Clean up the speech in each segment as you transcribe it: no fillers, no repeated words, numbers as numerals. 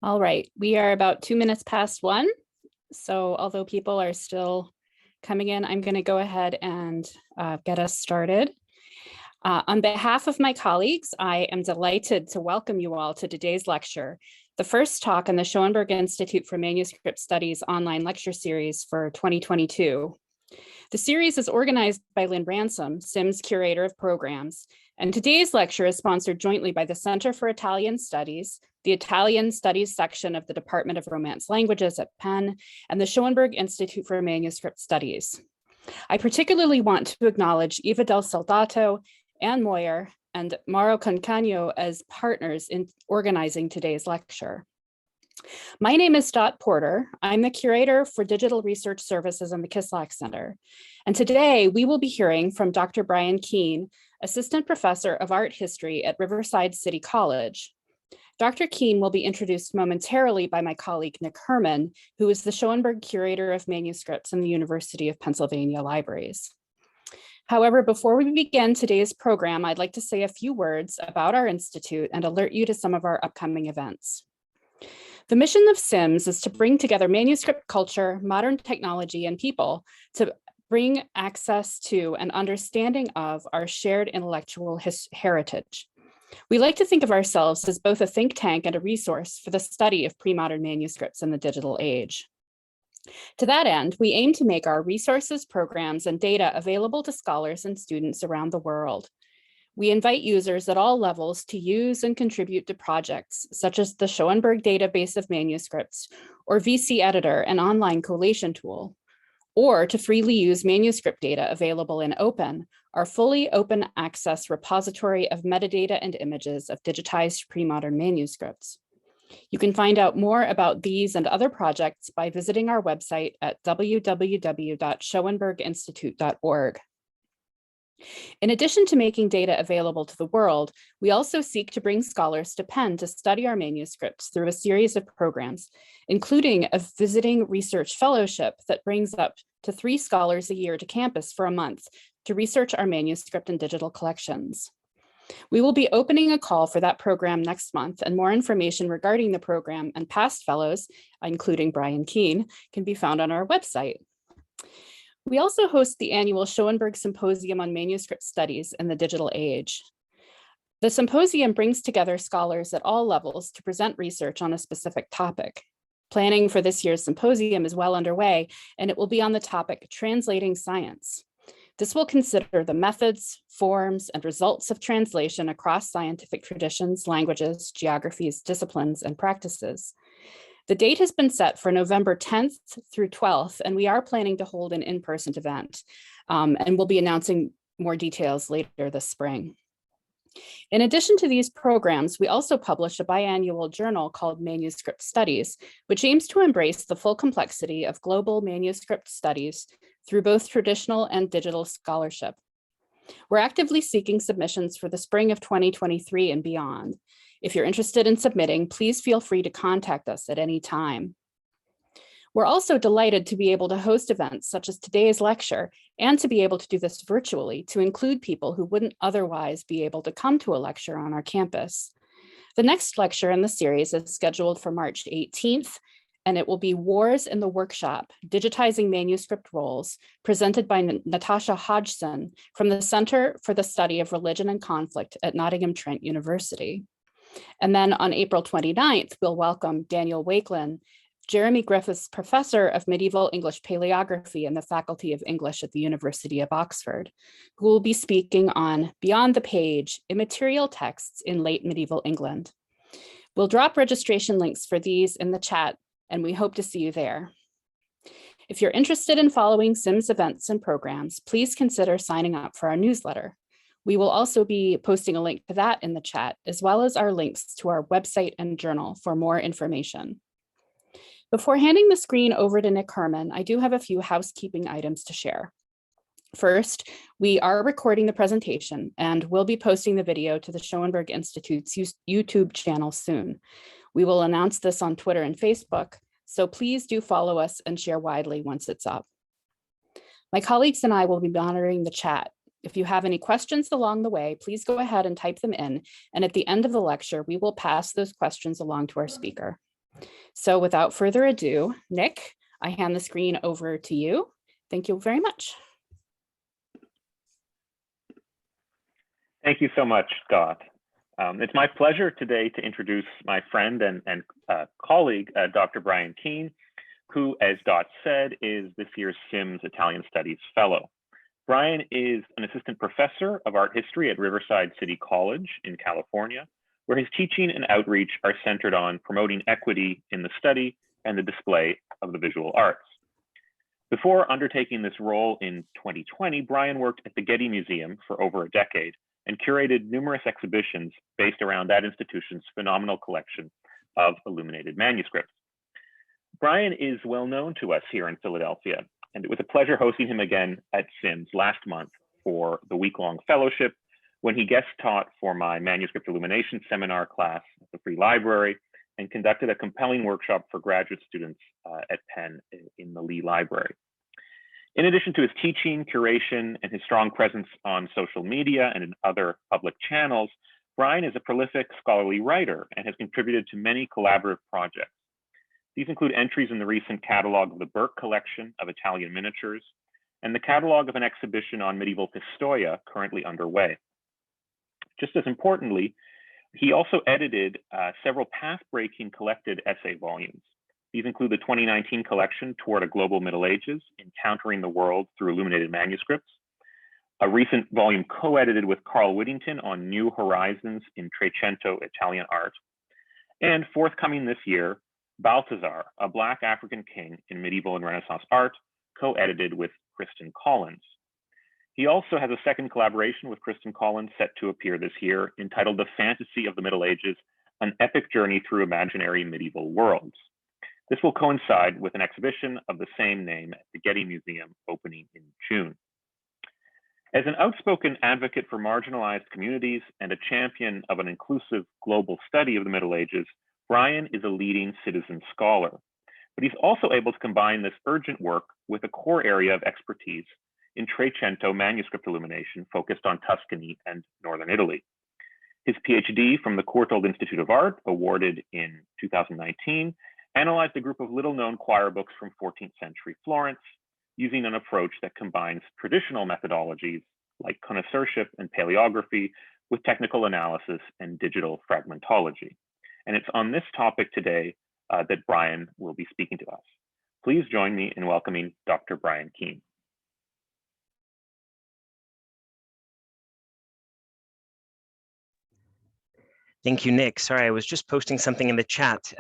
All right, we are about 2 minutes past 1. So although people are still coming in, I'm going to go ahead and get us started. On behalf of my colleagues, I am delighted to welcome you all to today's lecture, the first talk in the Schoenberg Institute for Manuscript Studies online lecture series for 2022. The series is organized by Lynn Ransom, SIMS Curator of Programs, and today's lecture is sponsored jointly by the Center for Italian Studies, the Italian Studies section of the Department of Romance Languages at Penn, and the Schoenberg Institute for Manuscript Studies. I particularly want to acknowledge Eva Del Soldato, Anne Moyer, and Mauro Concagno as partners in organizing today's lecture. My name is Dot Porter. I'm the Curator for Digital Research Services in the Kislak Center. And today we will be hearing from Dr. Brian Keane, Assistant Professor of Art History at Riverside City College. Dr. Keane will be introduced momentarily by my colleague Nick Herman, who is the Schoenberg Curator of Manuscripts in the University of Pennsylvania Libraries. However, before we begin today's program, I'd like to say a few words about our institute and alert you to some of our upcoming events. The mission of SIMS is to bring together manuscript culture, modern technology, and people to bring access to and understanding of our shared intellectual heritage. We like to think of ourselves as both a think tank and a resource for the study of pre-modern manuscripts in the digital age. To that end, we aim to make our resources, programs, and data available to scholars and students around the world. We invite users at all levels to use and contribute to projects such as the Schoenberg Database of Manuscripts or VC Editor, an online collation tool, or to freely use manuscript data available in OPEN, our fully open access repository of metadata and images of digitized pre-modern manuscripts. You can find out more about these and other projects by visiting our website at www.schoenberginstitute.org. In addition to making data available to the world, we also seek to bring scholars to Penn to study our manuscripts through a series of programs, including a visiting research fellowship that brings up to 3 scholars a year to campus for a month to research our manuscript and digital collections. We will be opening a call for that program next month, and more information regarding the program and past fellows, including Brian Keane, can be found on our website. We also host the annual Schoenberg Symposium on Manuscript Studies in the Digital Age. The symposium brings together scholars at all levels to present research on a specific topic. Planning for this year's symposium is well underway, and it will be on the topic Translating Science. This will consider the methods, forms, and results of translation across scientific traditions, languages, geographies, disciplines, and practices. The date has been set for November 10th through 12th, and we are planning to hold an in-person event, and we'll be announcing more details later this spring. In addition to these programs, we also publish a biannual journal called Manuscript Studies, which aims to embrace the full complexity of global manuscript studies through both traditional and digital scholarship. We're actively seeking submissions for the spring of 2023 and beyond. If you're interested in submitting, please feel free to contact us at any time. We're also delighted to be able to host events such as today's lecture and to be able to do this virtually to include people who wouldn't otherwise be able to come to a lecture on our campus. The next lecture in the series is scheduled for March 18th, and it will be Wars in the Workshop, Digitizing Manuscript Roles, presented by Natasha Hodgson from the Center for the Study of Religion and Conflict at Nottingham Trent University. And then on April 29th, we'll welcome Daniel Wakelin, Jeremy Griffiths Professor of Medieval English Paleography in the Faculty of English at the University of Oxford, who will be speaking on Beyond the Page, Immaterial Texts in Late Medieval England. We'll drop registration links for these in the chat, and we hope to see you there. If you're interested in following SIMS events and programs, please consider signing up for our newsletter. We will also be posting a link to that in the chat, as well as our links to our website and journal for more information. Before handing the screen over to Nick Herman, I do have a few housekeeping items to share. First, we are recording the presentation and we'll be posting the video to the Schoenberg Institute's YouTube channel soon. We will announce this on Twitter and Facebook, so please do follow us and share widely once it's up. My colleagues and I will be monitoring the chat. If you have any questions along the way, please go ahead and type them in, and at the end of the lecture, we will pass those questions along to our speaker. So without further ado, Nick, I hand the screen over to you. Thank you very much. Thank you so much, Scott. It's my pleasure today to introduce my friend and colleague, Dr. Brian Keane, who, as Dot said, is this year's Sims Italian Studies Fellow. Brian is an assistant professor of art history at Riverside City College in California, where his teaching and outreach are centered on promoting equity in the study and the display of the visual arts. Before undertaking this role in 2020, Brian worked at the Getty Museum for over a decade and curated numerous exhibitions based around that institution's phenomenal collection of illuminated manuscripts. Brian is well known to us here in Philadelphia, and it was a pleasure hosting him again at Sims last month for the week-long fellowship when he guest taught for my manuscript illumination seminar class at the Free Library and conducted a compelling workshop for graduate students at Penn in the Lee Library. In addition to his teaching, curation, and his strong presence on social media and in other public channels, Brian is a prolific scholarly writer and has contributed to many collaborative projects. These include entries in the recent catalog of the Burke collection of Italian miniatures and the catalog of an exhibition on medieval Pistoia currently underway. Just as importantly, he also edited several path-breaking collected essay volumes. These include the 2019 collection Toward a Global Middle Ages, Encountering the World Through Illuminated Manuscripts, a recent volume co-edited with Carl Whittington on New Horizons in Trecento Italian Art, and forthcoming this year, Balthazar, a Black African King in Medieval and Renaissance Art, co-edited with Kristen Collins. He also has a second collaboration with Kristen Collins set to appear this year, entitled The Fantasy of the Middle Ages, an epic journey through imaginary medieval worlds. This will coincide with an exhibition of the same name at the Getty Museum opening in June. As an outspoken advocate for marginalized communities and a champion of an inclusive global study of the Middle Ages, Brian is a leading citizen scholar, but he's also able to combine this urgent work with a core area of expertise in Trecento manuscript illumination focused on Tuscany and Northern Italy. His PhD from the Courtauld Institute of Art, awarded in 2019, analyzed a group of little-known choir books from 14th century Florence, using an approach that combines traditional methodologies like connoisseurship and paleography with technical analysis and digital fragmentology. And it's on this topic today that Brian will be speaking to us. Please join me in welcoming Dr. Brian Keane. Thank you, Nick. Sorry, I was just posting something in the chat.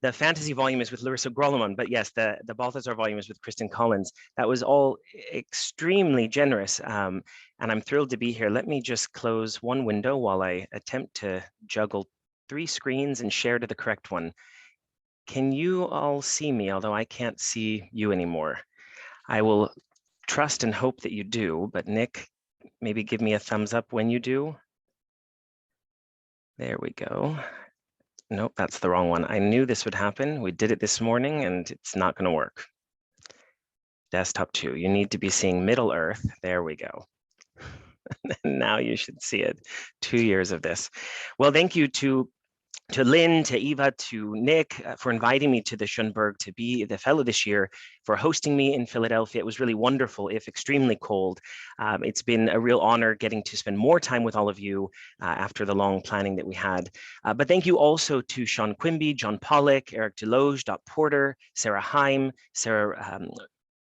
The fantasy volume is with Larissa Grollemon, but yes, the Balthazar volume is with Kristen Collins. That was all extremely generous, and I'm thrilled to be here. Let me just close one window while I attempt to juggle 3 screens and share to the correct one. Can you all see me, although I can't see you anymore? I will trust and hope that you do, but Nick, maybe give me a thumbs up when you do. There we go. Nope, that's the wrong one. I knew this would happen. We did it this morning and it's not going to work. Desktop 2, you need to be seeing Middle Earth. There we go. Now you should see it. 2 years of this. Well, thank you to Lynn, to Eva, to Nick for inviting me to the Schoenberg to be the fellow this year, for hosting me in Philadelphia. It was really wonderful, if extremely cold. It's been a real honor getting to spend more time with all of you after the long planning that we had. But thank you also to Sean Quimby, John Pollock, Eric Deloge, Dot Porter, Sarah Heim, Sarah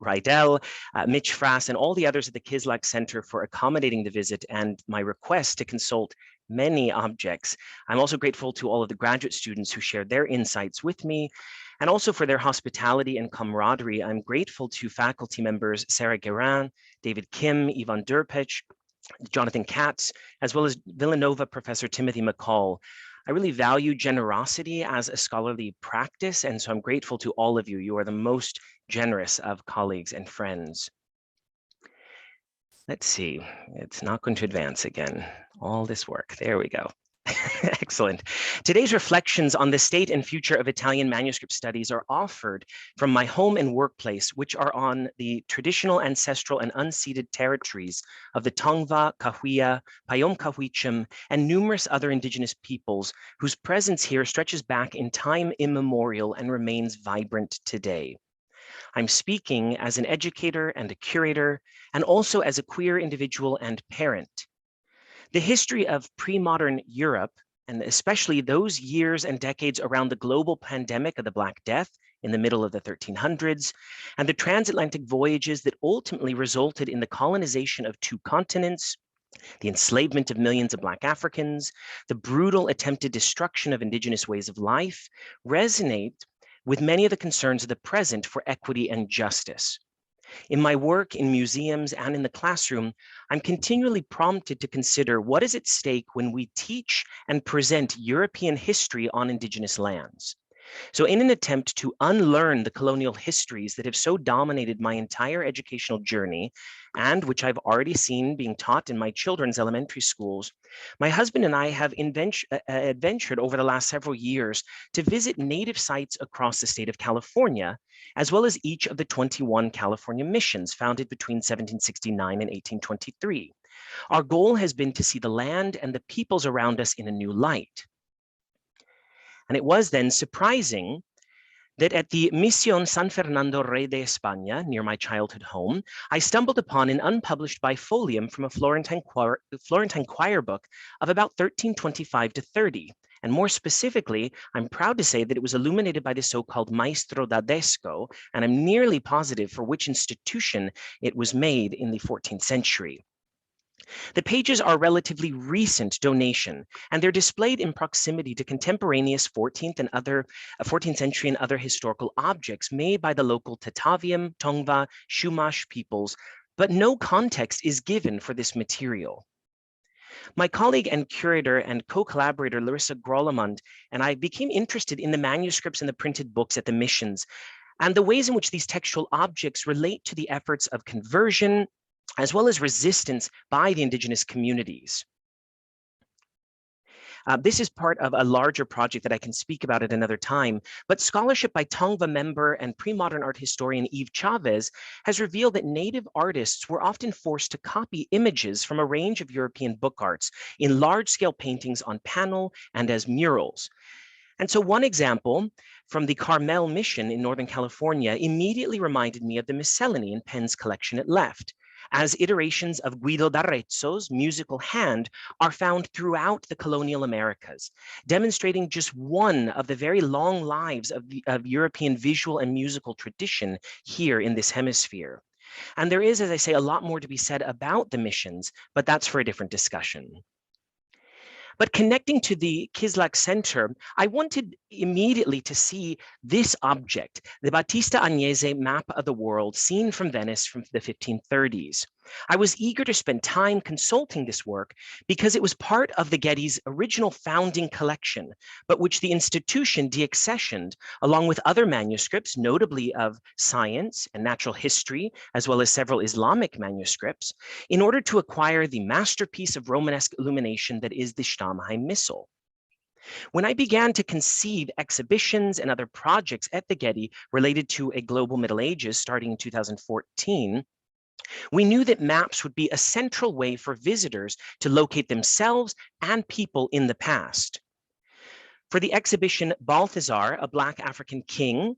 Rydell, Mitch Frass, and all the others at the Kislak Center for accommodating the visit and my request to consult many objects. I'm also grateful to all of the graduate students who shared their insights with me, and also for their hospitality and camaraderie. I'm grateful to faculty members Sarah Guerin, David Kim, Yvonne Durpech, Jonathan Katz, as well as Villanova Professor Timothy McCall. I really value generosity as a scholarly practice, and so I'm grateful to all of you. You are the most generous of colleagues and friends. Let's see, it's not going to advance again. All this work, there we go. Excellent. Today's reflections on the state and future of Italian manuscript studies are offered from my home and workplace, which are on the traditional, ancestral, and unceded territories of the Tongva, Cahuilla, Payom Cahuicham, and numerous other indigenous peoples whose presence here stretches back in time immemorial and remains vibrant today. I'm speaking as an educator and a curator, and also as a queer individual and parent. The history of pre-modern Europe, and especially those years and decades around the global pandemic of the Black Death in the middle of the 1300s, and the transatlantic voyages that ultimately resulted in the colonization of 2 continents, the enslavement of millions of Black Africans, the brutal attempted destruction of indigenous ways of life, resonate with many of the concerns of the present for equity and justice. In my work in museums and in the classroom, I'm continually prompted to consider what is at stake when we teach and present European history on indigenous lands. So in an attempt to unlearn the colonial histories that have so dominated my entire educational journey, and which I've already seen being taught in my children's elementary schools, my husband and I have adventured over the last several years to visit native sites across the state of California, as well as each of the 21 California missions founded between 1769 and 1823. Our goal has been to see the land and the peoples around us in a new light. And it was then surprising that at the Misión San Fernando Rey de España, near my childhood home, I stumbled upon an unpublished bifolium from a Florentine choir book of about 1325 to 30. And more specifically, I'm proud to say that it was illuminated by the so-called Maestro Dadesco, and I'm nearly positive for which institution it was made in the 14th century. The pages are a relatively recent donation, and they're displayed in proximity to contemporaneous 14th century and other historical objects made by the local Tataviam, Tongva, Chumash peoples, but no context is given for this material. My colleague and curator and co-collaborator Larissa Grolemund and I became interested in the manuscripts and the printed books at the missions, and the ways in which these textual objects relate to the efforts of conversion, as well as resistance by the indigenous communities. This is part of a larger project that I can speak about at another time, but scholarship by Tongva member and pre-modern art historian Yves Chavez has revealed that native artists were often forced to copy images from a range of European book arts in large-scale paintings on panel and as murals. And so one example from the Carmel mission in Northern California immediately reminded me of the miscellany in Penn's collection at left, as iterations of Guido d'Arezzo's musical hand are found throughout the colonial Americas, demonstrating just one of the very long lives of European visual and musical tradition here in this hemisphere. And there is, as I say, a lot more to be said about the missions, but that's for a different discussion. But connecting to the Kislak Center, I wanted immediately to see this object, the Battista Agnese map of the world seen from Venice from the 1530s. I was eager to spend time consulting this work because it was part of the Getty's original founding collection, but which the institution deaccessioned along with other manuscripts, notably of science and natural history, as well as several Islamic manuscripts, in order to acquire the masterpiece of Romanesque illumination that is the Stammheim Missal. When I began to conceive exhibitions and other projects at the Getty related to a global Middle Ages starting in 2014, we knew that maps would be a central way for visitors to locate themselves and people in the past. For the exhibition Balthazar, a Black African king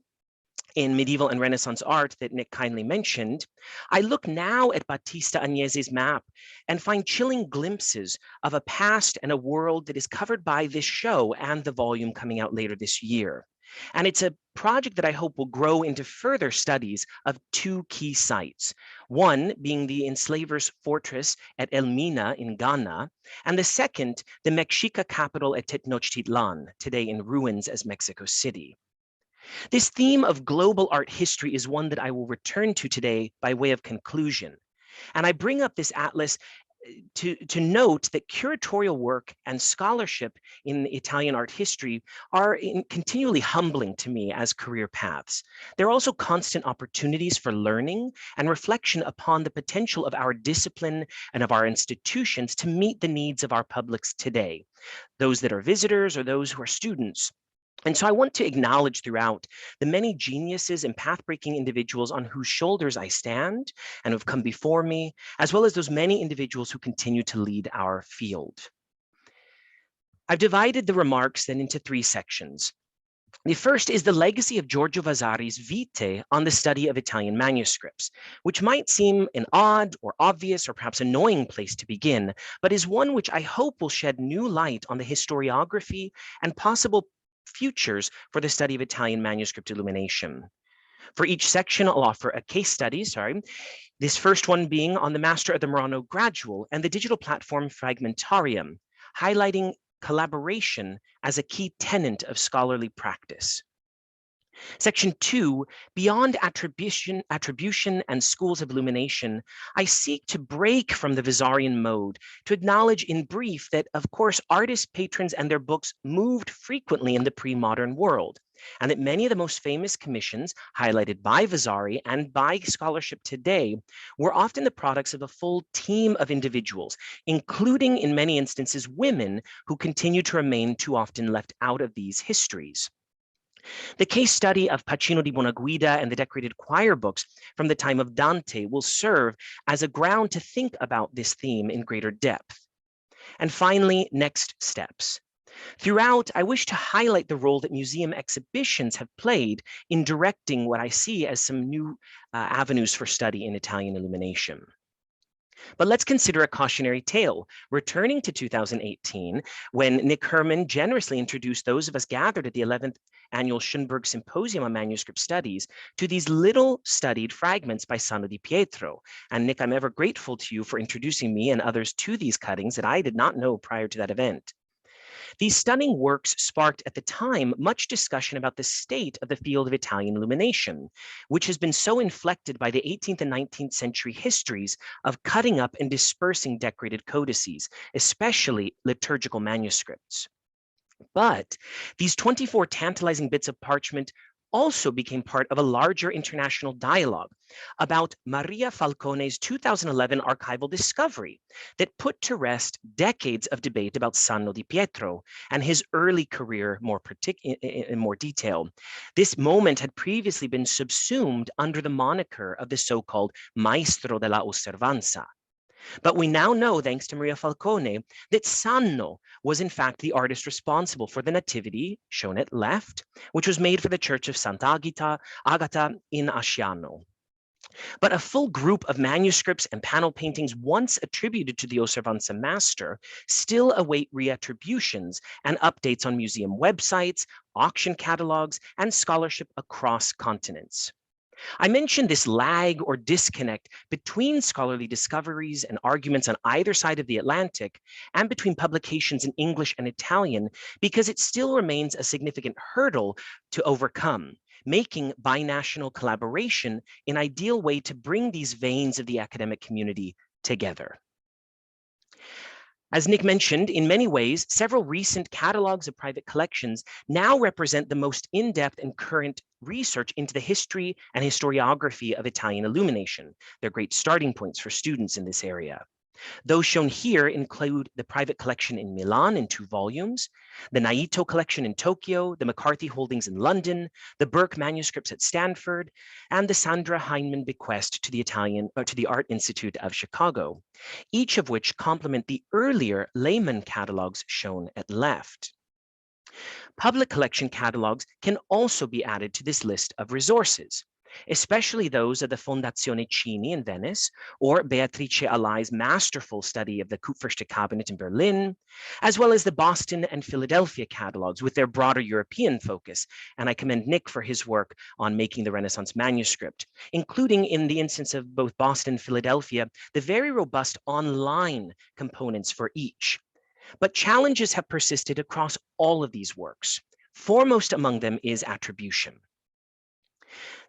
in medieval and Renaissance art that Nick kindly mentioned, I look now at Battista Agnese's map and find chilling glimpses of a past and a world that is covered by this show and the volume coming out later this year. And it's a project that I hope will grow into further studies of 2 key sites. One being the enslavers' fortress at Elmina in Ghana, and the second, the Mexica capital at Tenochtitlan, today in ruins as Mexico City. This theme of global art history is one that I will return to today by way of conclusion. And I bring up this atlas to note that curatorial work and scholarship in Italian art history are continually humbling to me as career paths. They're also constant opportunities for learning and reflection upon the potential of our discipline and of our institutions to meet the needs of our publics today, those that are visitors or those who are students. And so I want to acknowledge throughout the many geniuses and path-breaking individuals on whose shoulders I stand and who have come before me, as well as those many individuals who continue to lead our field. I've divided the remarks then into three sections. The first is the legacy of Giorgio Vasari's Vitae on the study of Italian manuscripts, which might seem an odd or obvious or perhaps annoying place to begin, but is one which I hope will shed new light on the historiography and possible futures for the study of Italian manuscript illumination. For each section, I'll offer a case study, this first one being on the Master of the Murano Gradual and the digital platform Fragmentarium, highlighting collaboration as a key tenet of scholarly practice. Section 2, beyond attribution and schools of illumination, I seek to break from the Vasarian mode to acknowledge in brief that, of course, artists, patrons, and their books moved frequently in the pre-modern world, and that many of the most famous commissions highlighted by Vasari and by scholarship today were often the products of a full team of individuals, including in many instances women who continue to remain too often left out of these histories. The case study of Pacino di Buonaguida and the decorated choir books from the time of Dante will serve as a ground to think about this theme in greater depth. And finally, next steps. Throughout, I wish to highlight the role that museum exhibitions have played in directing what I see as some new avenues for study in Italian illumination. But let's consider a cautionary tale, returning to 2018, when Nick Herman generously introduced those of us gathered at the 11th Annual Schoenberg Symposium on Manuscript Studies to these little studied fragments by Sano di Pietro. And Nick, I'm ever grateful to you for introducing me and others to these cuttings that I did not know prior to that event. These stunning works sparked at the time much discussion about the state of the field of Italian illumination, which has been so inflected by the 18th and 19th century histories of cutting up and dispersing decorated codices, especially liturgical manuscripts. But these 24 tantalizing bits of parchment also became part of a larger international dialogue about Maria Falcone's 2011 archival discovery that put to rest decades of debate about Sano di Pietro and his early career in more detail. This moment had previously been subsumed under the moniker of the so-called Maestro della Osservanza. But we now know, thanks to Maria Falcone, that Sanno was in fact the artist responsible for the Nativity, shown at left, which was made for the Church of Sant'Agata in Asciano. But a full group of manuscripts and panel paintings once attributed to the Osservanza master still await reattributions and updates on museum websites, auction catalogs, and scholarship across continents. I mentioned this lag or disconnect between scholarly discoveries and arguments on either side of the Atlantic and between publications in English and Italian because it still remains a significant hurdle to overcome, making binational collaboration an ideal way to bring these veins of the academic community together. As Nick mentioned, in many ways, several recent catalogs of private collections now represent the most in-depth and current research into the history and historiography of Italian illumination. They're great starting points for students in this area. Those shown here include the private collection in Milan in 2 volumes, the Naito collection in Tokyo, the McCarthy holdings in London, the Burke manuscripts at Stanford, and the Sandra Heinemann bequest to the Art Institute of Chicago, each of which complement the earlier layman catalogs shown at left. Public collection catalogs can also be added to this list of resources, especially those of the Fondazione Cini in Venice, or Beatrice Alai's masterful study of the Kupferstich cabinet in Berlin, as well as the Boston and Philadelphia catalogs with their broader European focus. And I commend Nick for his work on making the Renaissance manuscript, including in the instance of both Boston and Philadelphia, the very robust online components for each. But challenges have persisted across all of these works. Foremost among them is attribution.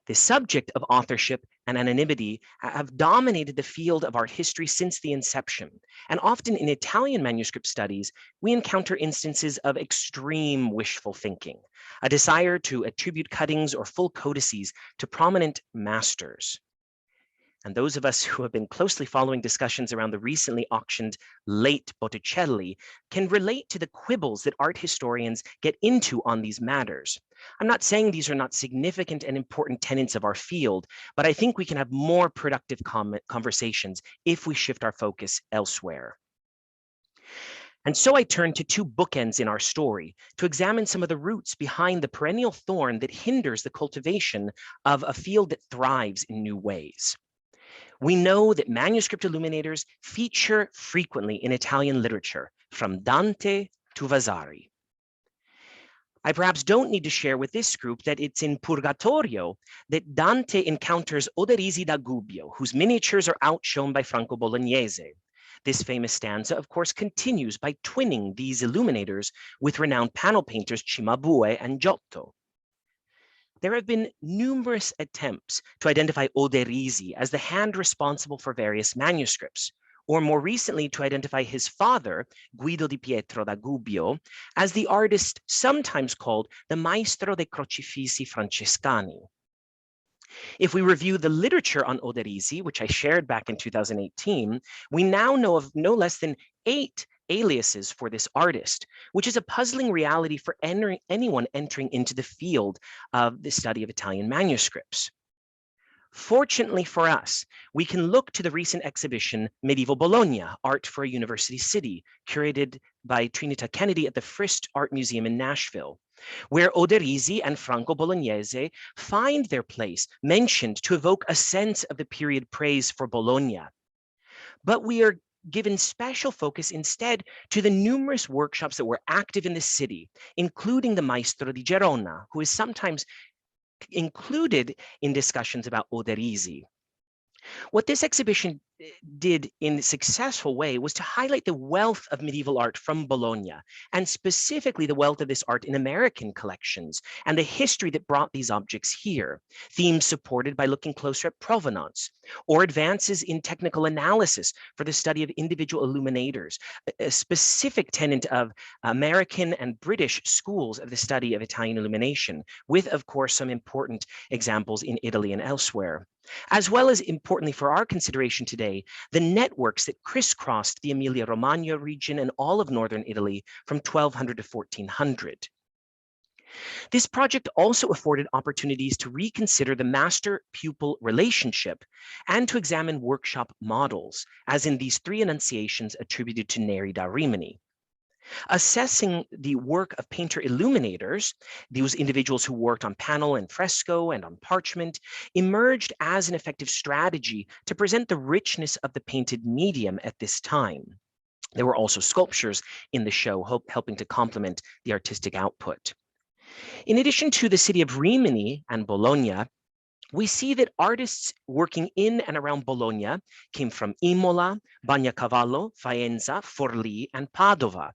The subject of authorship and anonymity have dominated the field of art history since the inception. And often in Italian manuscript studies, we encounter instances of extreme wishful thinking, a desire to attribute cuttings or full codices to prominent masters. And those of us who have been closely following discussions around the recently auctioned late Botticelli can relate to the quibbles that art historians get into on these matters. I'm not saying these are not significant and important tenets of our field, but I think we can have more productive conversations if we shift our focus elsewhere. And so I turn to two bookends in our story to examine some of the roots behind the perennial thorn that hinders the cultivation of a field that thrives in new ways. We know that manuscript illuminators feature frequently in Italian literature, from Dante to Vasari. I perhaps don't need to share with this group that it's in Purgatorio that Dante encounters Oderisi da Gubbio, whose miniatures are outshone by Franco Bolognese. This famous stanza, of course, continues by twinning these illuminators with renowned panel painters Cimabue and Giotto. There have been numerous attempts to identify Oderisi as the hand responsible for various manuscripts, or more recently to identify his father, Guido di Pietro da Gubbio, as the artist sometimes called the Maestro dei Crocifissi Francescani. If we review the literature on Oderisi, which I shared back in 2018, we now know of no less than 8 aliases for this artist, which is a puzzling reality for anyone entering into the field of the study of Italian manuscripts. Fortunately for us, we can look to the recent exhibition Medieval Bologna, Art for a University City, curated by Trinita Kennedy at the Frist Art Museum in Nashville, where Oderisi and Franco Bolognese find their place, mentioned to evoke a sense of the period praise for Bologna. But we are given special focus instead to the numerous workshops that were active in the city, including the Maestro di Gerona, who is sometimes included in discussions about Oderisi. What this exhibition did in a successful way was to highlight the wealth of medieval art from Bologna, and specifically the wealth of this art in American collections and the history that brought these objects here, themes supported by looking closer at provenance, or advances in technical analysis for the study of individual illuminators, a specific tenet of American and British schools of the study of Italian illumination, with, of course, some important examples in Italy and elsewhere. As well as, importantly for our consideration today, the networks that crisscrossed the Emilia-Romagna region and all of northern Italy from 1200 to 1400. This project also afforded opportunities to reconsider the master-pupil relationship and to examine workshop models, as in these 3 annunciations attributed to Neri da Rimini. Assessing the work of painter illuminators, those individuals who worked on panel and fresco and on parchment, emerged as an effective strategy to present the richness of the painted medium at this time. There were also sculptures in the show, helping to complement the artistic output. In addition to the city of Rimini and Bologna, we see that artists working in and around Bologna came from Imola, Bagnacavallo, Faenza, Forlì, and Padova,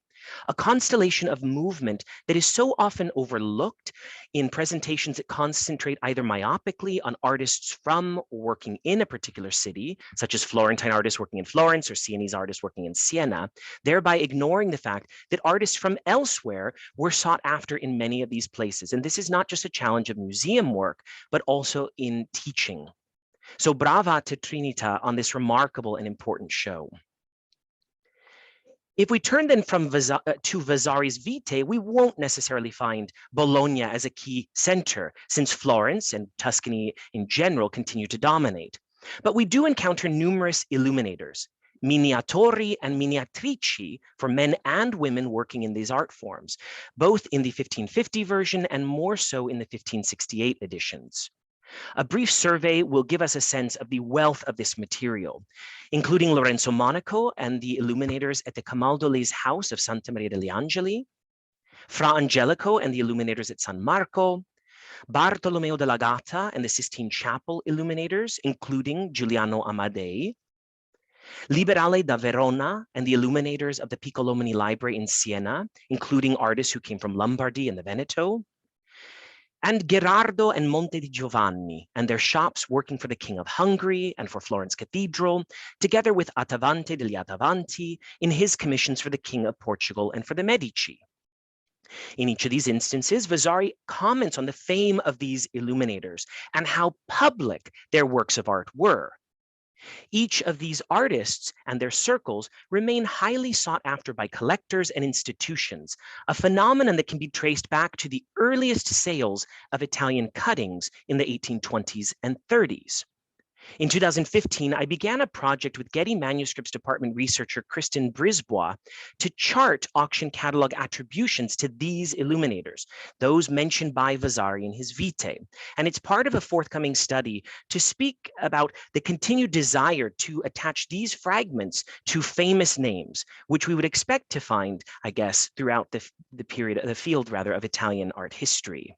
a constellation of movement that is so often overlooked in presentations that concentrate either myopically on artists from or working in a particular city, such as Florentine artists working in Florence or Sienese artists working in Siena, thereby ignoring the fact that artists from elsewhere were sought after in many of these places. And this is not just a challenge of museum work, but also in teaching. So brava to Trinita on this remarkable and important show. If we turn then from to Vasari's Vitae, we won't necessarily find Bologna as a key center, since Florence and Tuscany in general continue to dominate. But we do encounter numerous illuminators, miniatori and miniatrici for men and women working in these art forms, both in the 1550 version and more so in the 1568 editions. A brief survey will give us a sense of the wealth of this material, including Lorenzo Monaco and the illuminators at the Camaldole's house of Santa Maria degli Angeli, Fra Angelico and the illuminators at San Marco, Bartolomeo della Gatta and the Sistine Chapel illuminators, including Giuliano Amadei, Liberale da Verona and the illuminators of the Piccolomini Library in Siena, including artists who came from Lombardy and the Veneto, and Gherardo and Monte di Giovanni and their shops working for the King of Hungary and for Florence Cathedral, together with Attavante degli Attavanti in his commissions for the King of Portugal and for the Medici. In each of these instances, Vasari comments on the fame of these illuminators and how public their works of art were. Each of these artists and their circles remain highly sought after by collectors and institutions, a phenomenon that can be traced back to the earliest sales of Italian cuttings in the 1820s and 30s. In 2015, I began a project with Getty Manuscripts Department researcher Kristen Brisbois to chart auction catalog attributions to these illuminators, those mentioned by Vasari in his Vitae. And it's part of a forthcoming study to speak about the continued desire to attach these fragments to famous names, which we would expect to find, I guess, throughout the field of Italian art history.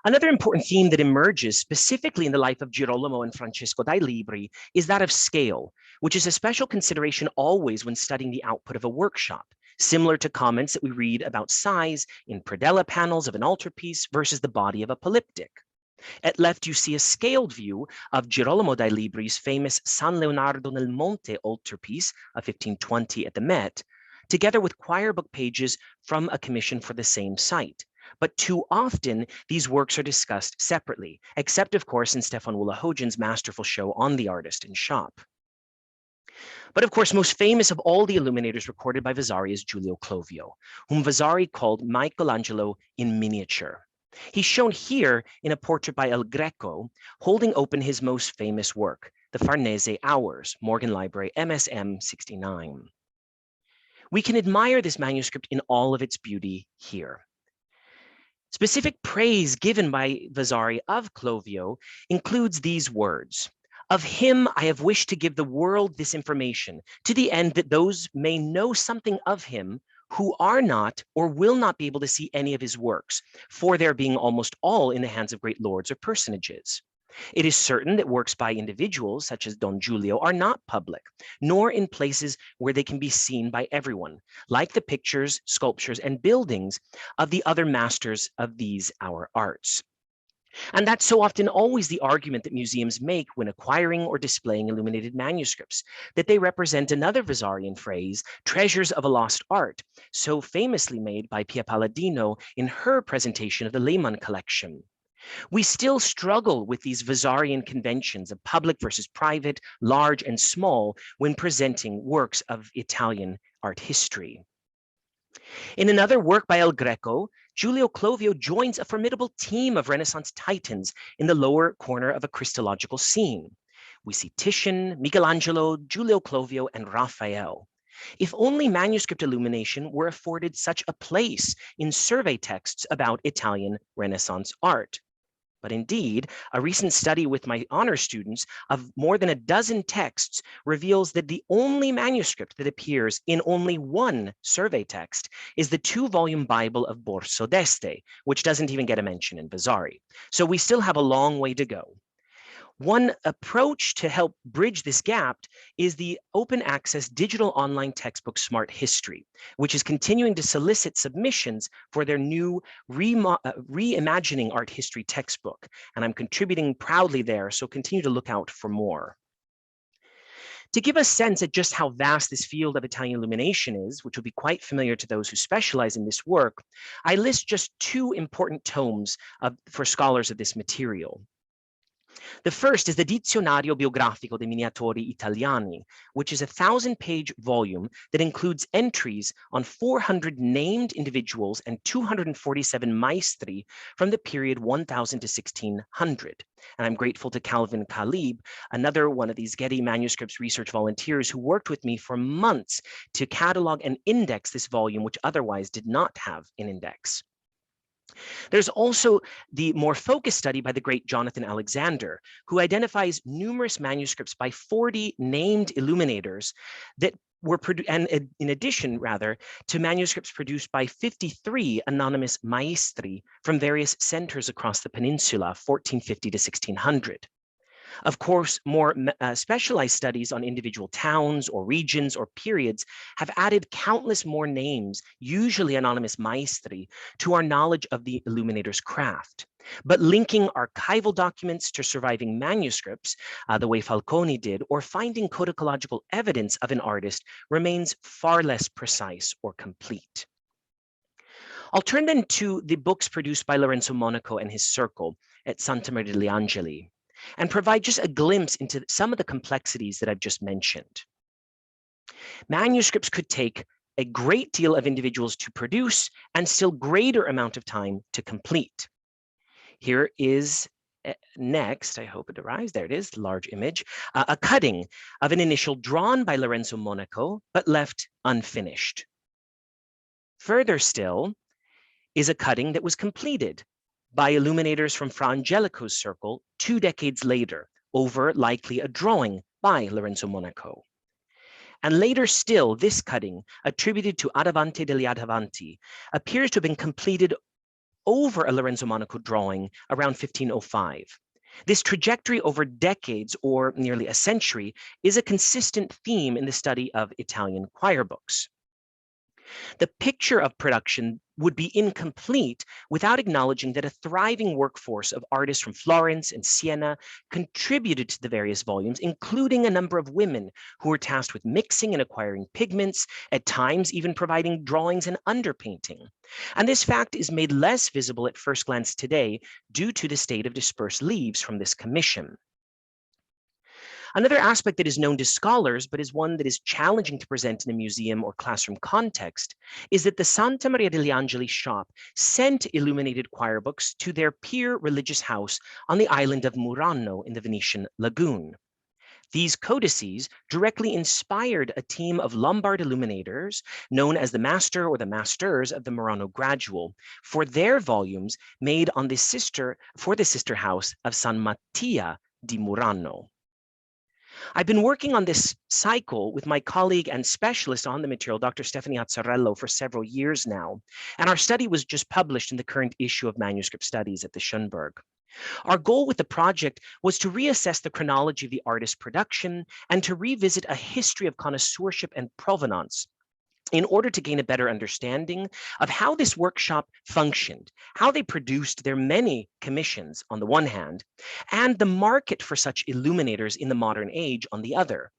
Another important theme that emerges specifically in the life of Girolamo and Francesco dai Libri is that of scale, which is a special consideration always when studying the output of a workshop, similar to comments that we read about size in predella panels of an altarpiece versus the body of a polyptych. At left, you see a scaled view of Girolamo dai Libri's famous San Leonardo nel Monte altarpiece of 1520 at the Met, together with choir book pages from a commission for the same site. But too often, these works are discussed separately, except, of course, in Stefan Wolahojan's masterful show on the artist and shop. But of course, most famous of all the illuminators recorded by Vasari is Giulio Clovio, whom Vasari called Michelangelo in miniature. He's shown here in a portrait by El Greco, holding open his most famous work, the Farnese Hours, Morgan Library, MSM 69. We can admire this manuscript in all of its beauty here. Specific praise given by Vasari of Clovio includes these words: "Of him I have wished to give the world this information, to the end that those may know something of him who are not or will not be able to see any of his works, for their being almost all in the hands of great lords or personages. It is certain that works by individuals, such as Don Giulio, are not public, nor in places where they can be seen by everyone, like the pictures, sculptures, and buildings of the other masters of these our arts." And that's so often always the argument that museums make when acquiring or displaying illuminated manuscripts, that they represent another Vasarian phrase, treasures of a lost art, so famously made by Pia Palladino in her presentation of the Lehmann collection. We still struggle with these Vasarian conventions of public versus private, large and small, when presenting works of Italian art history. In another work by El Greco, Giulio Clovio joins a formidable team of Renaissance titans in the lower corner of a Christological scene. We see Titian, Michelangelo, Giulio Clovio, and Raphael. If only manuscript illumination were afforded such a place in survey texts about Italian Renaissance art. But indeed, a recent study with my honor students of more than a dozen texts reveals that the only manuscript that appears in only one survey text is the 2-volume Bible of Borso d'Este, which doesn't even get a mention in Vasari. So we still have a long way to go. One approach to help bridge this gap is the open access digital online textbook Smart History, which is continuing to solicit submissions for their new reimagining art history textbook. And I'm contributing proudly there, so continue to look out for more. To give a sense at just how vast this field of Italian illumination is, which will be quite familiar to those who specialize in this work, I list just 2 important tomes for scholars of this material. The first is the Dizionario biografico dei miniatori italiani, which is a 1,000-page volume that includes entries on 400 named individuals and 247 maestri from the period 1000 to 1600. And I'm grateful to Calvin Kalib, another one of these Getty Manuscripts research volunteers who worked with me for months to catalog and index this volume, which otherwise did not have an index. There's also the more focused study by the great Jonathan Alexander, who identifies numerous manuscripts by 40 named illuminators that were produced, and in addition, rather, to manuscripts produced by 53 anonymous maestri from various centers across the peninsula, 1450 to 1600. Of course, more specialized studies on individual towns or regions or periods have added countless more names, usually anonymous maestri, to our knowledge of the illuminator's craft. But linking archival documents to surviving manuscripts, the way Falconi did, or finding codicological evidence of an artist remains far less precise or complete. I'll turn then to the books produced by Lorenzo Monaco and his circle at Santa Maria degli Angeli, and provide just a glimpse into some of the complexities that I've just mentioned. Manuscripts could take a great deal of individuals to produce and still greater amount of time to complete. Here is next, I hope it arrives, there it is, large image, a cutting of an initial drawn by Lorenzo Monaco, but left unfinished. Further still is a cutting that was completed by illuminators from Fra Angelico's circle 2 decades later, over likely a drawing by Lorenzo Monaco. And later still, this cutting, attributed to Adavante degli Adavanti, appears to have been completed over a Lorenzo Monaco drawing around 1505. This trajectory over decades, or nearly a century, is a consistent theme in the study of Italian choir books. The picture of production would be incomplete without acknowledging that a thriving workforce of artists from Florence and Siena contributed to the various volumes, including a number of women who were tasked with mixing and acquiring pigments, at times even providing drawings and underpainting. And this fact is made less visible at first glance today due to the state of dispersed leaves from this commission. Another aspect that is known to scholars, but is one that is challenging to present in a museum or classroom context, is that the Santa Maria degli Angeli shop sent illuminated choir books to their peer religious house on the island of Murano in the Venetian lagoon. These codices directly inspired a team of Lombard illuminators known as the Master or the Masters of the Murano Gradual for their volumes made on the sister house of San Mattia di Murano. I've been working on this cycle with my colleague and specialist on the material, Dr. Stephanie Azzarello, for several years now, and our study was just published in the current issue of Manuscript Studies at the Schönberg. Our goal with the project was to reassess the chronology of the artist's production and to revisit a history of connoisseurship and provenance in order to gain a better understanding of how this workshop functioned, how they produced their many commissions on the one hand, and the market for such illuminators in the modern age on the other.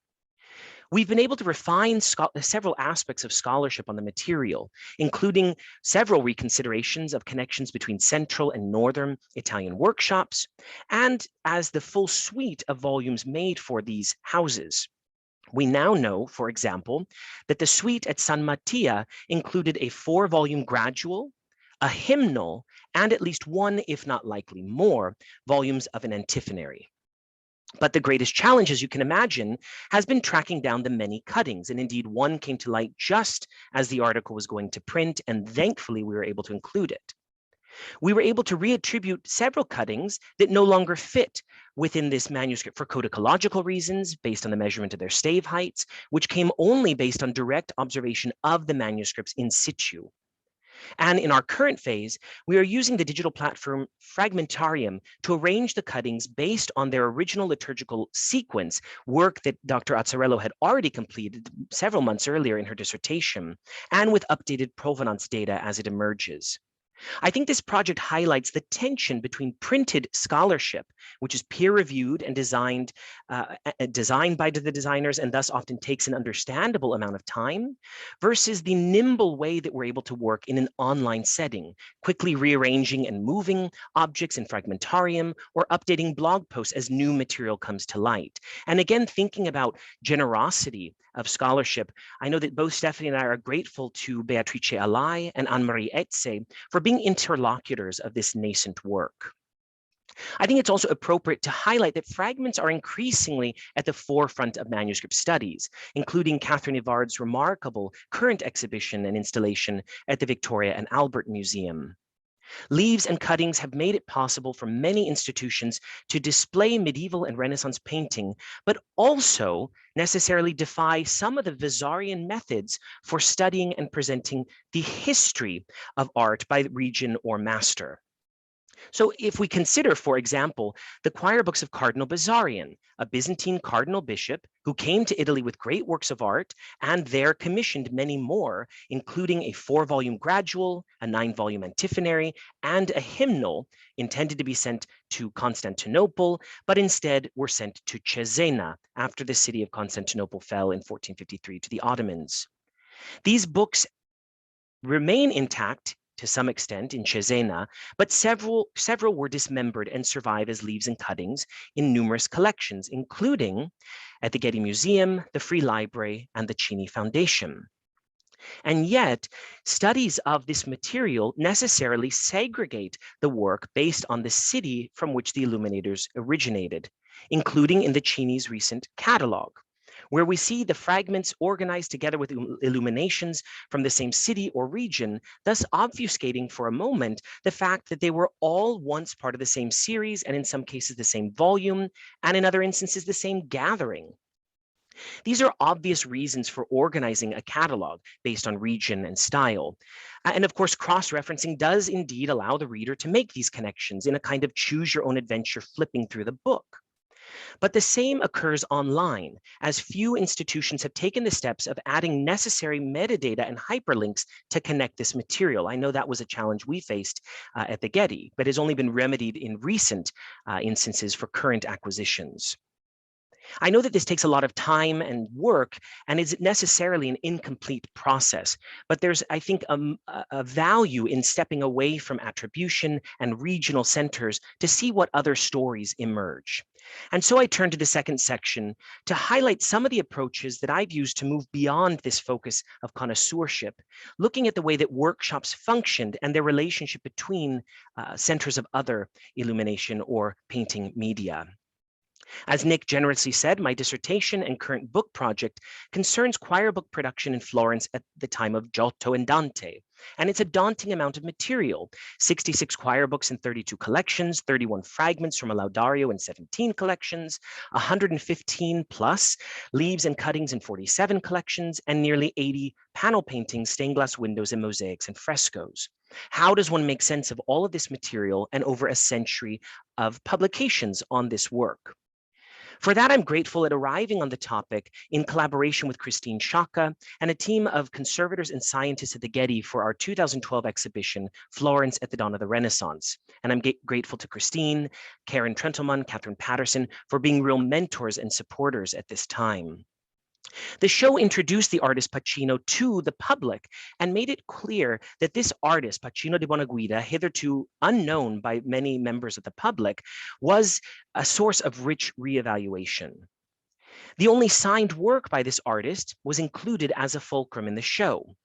We've been able to refine several aspects of scholarship on the material, including several reconsiderations of connections between central and northern Italian workshops, and as the full suite of volumes made for these houses. We now know, for example, that the suite at San Mattia included a 4-volume gradual, a hymnal, and at least one, if not likely more, volumes of an antiphonary. But the greatest challenge, as you can imagine, has been tracking down the many cuttings, and indeed one came to light just as the article was going to print, and thankfully we were able to include it. We were able to reattribute several cuttings that no longer fit within this manuscript for codicological reasons, based on the measurement of their stave heights, which came only based on direct observation of the manuscripts in situ. And in our current phase, we are using the digital platform Fragmentarium to arrange the cuttings based on their original liturgical sequence, work that Dr. Azzarello had already completed several months earlier in her dissertation, and with updated provenance data as it emerges. I think this project highlights the tension between printed scholarship, which is peer-reviewed and designed by the designers and thus often takes an understandable amount of time, versus the nimble way that we're able to work in an online setting, quickly rearranging and moving objects in Fragmentarium or updating blog posts as new material comes to light. And again, thinking about generosity of scholarship, I know that both Stephanie and I are grateful to Beatrice Alai and Anne-Marie Etze for being interlocutors of this nascent work. I think it's also appropriate to highlight that fragments are increasingly at the forefront of manuscript studies, including Catherine Ivard's remarkable current exhibition and installation at the Victoria and Albert Museum. Leaves and cuttings have made it possible for many institutions to display medieval and Renaissance painting, but also necessarily defy some of the Vasarian methods for studying and presenting the history of art by region or master. So if we consider, for example, the choir books of Cardinal Bazarian, a Byzantine cardinal bishop who came to Italy with great works of art and there commissioned many more, including a 4-volume gradual, a 9-volume antiphonary, and a hymnal intended to be sent to Constantinople, but instead were sent to Cesena after the city of Constantinople fell in 1453 to the Ottomans. These books remain intact to some extent in Cesena, but several were dismembered and survive as leaves and cuttings in numerous collections, including at the Getty Museum, the Free Library, and the Cini Foundation. And yet, studies of this material necessarily segregate the work based on the city from which the Illuminators originated, including in the Cini's recent catalog, where we see the fragments organized together with illuminations from the same city or region, thus obfuscating for a moment the fact that they were all once part of the same series, and in some cases the same volume, and in other instances the same gathering. These are obvious reasons for organizing a catalog based on region and style. And of course, cross-referencing does indeed allow the reader to make these connections in a kind of choose-your-own-adventure flipping through the book. But the same occurs online, as few institutions have taken the steps of adding necessary metadata and hyperlinks to connect this material. I know that was a challenge we faced at the Getty, but has only been remedied in recent instances for current acquisitions. I know that this takes a lot of time and work and is necessarily an incomplete process, but there's, I think, a value in stepping away from attribution and regional centers to see what other stories emerge. And so I turn to the second section to highlight some of the approaches that I've used to move beyond this focus of connoisseurship, looking at the way that workshops functioned and their relationship between centers of other illumination or painting media. As Nick generously said, my dissertation and current book project concerns choir book production in Florence at the time of Giotto and Dante. And it's a daunting amount of material, 66 choir books in 32 collections, 31 fragments from a Laudario in 17 collections, 115 plus leaves and cuttings in 47 collections, and nearly 80 panel paintings, stained glass windows, and mosaics and frescoes. How does one make sense of all of this material and over a century of publications on this work? For that, I'm grateful at arriving on the topic in collaboration with Christine Sciacca and a team of conservators and scientists at the Getty for our 2012 exhibition, Florence at the Dawn of the Renaissance. And I'm grateful to Christine, Karen Trentleman, Catherine Patterson for being real mentors and supporters at this time. The show introduced the artist Pacino to the public and made it clear that this artist, Pacino di Buonaguida, hitherto unknown by many members of the public, was a source of rich reevaluation. The only signed work by this artist was included as a fulcrum in the show.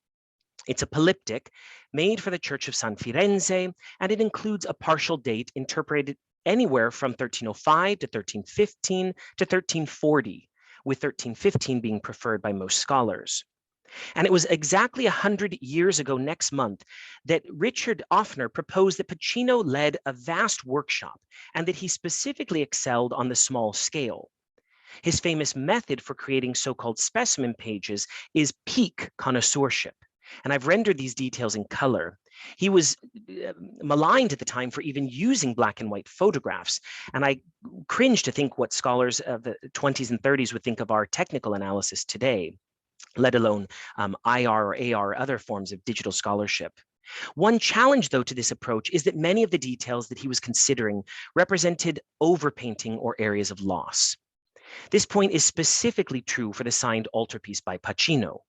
It's a polyptych made for the Church of San Firenze, and it includes a partial date interpreted anywhere from 1305 to 1315 to 1340. With 1315 being preferred by most scholars. And it was exactly 100 years ago next month that Richard Offner proposed that Pacino led a vast workshop and that he specifically excelled on the small scale. His famous method for creating so-called specimen pages is peak connoisseurship. And I've rendered these details in color. He was maligned at the time for even using black and white photographs. And I cringe to think what scholars of the 20s and 30s would think of our technical analysis today, let alone IR or AR, other forms of digital scholarship. One challenge, though, to this approach is that many of the details that he was considering represented overpainting or areas of loss. This point is specifically true for the signed altarpiece by Pacino.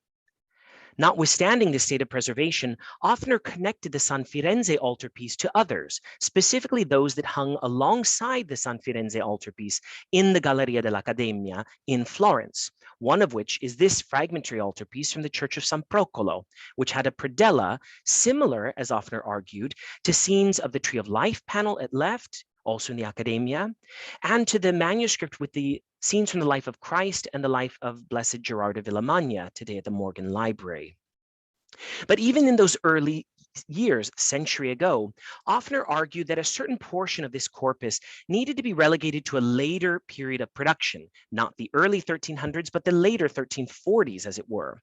Notwithstanding this state of preservation, Offner connected the San Firenze altarpiece to others, specifically those that hung alongside the San Firenze altarpiece in the Galleria dell'Accademia in Florence, one of which is this fragmentary altarpiece from the Church of San Procolo, which had a predella similar, as Offner argued, to scenes of the Tree of Life panel at left, also in the Accademia, and to the manuscript with the scenes from the life of Christ and the life of Blessed Gerard of Villamagna, today at the Morgan Library. But even in those early years, a century ago, Offner argued that a certain portion of this corpus needed to be relegated to a later period of production, not the early 1300s, but the later 1340s, as it were.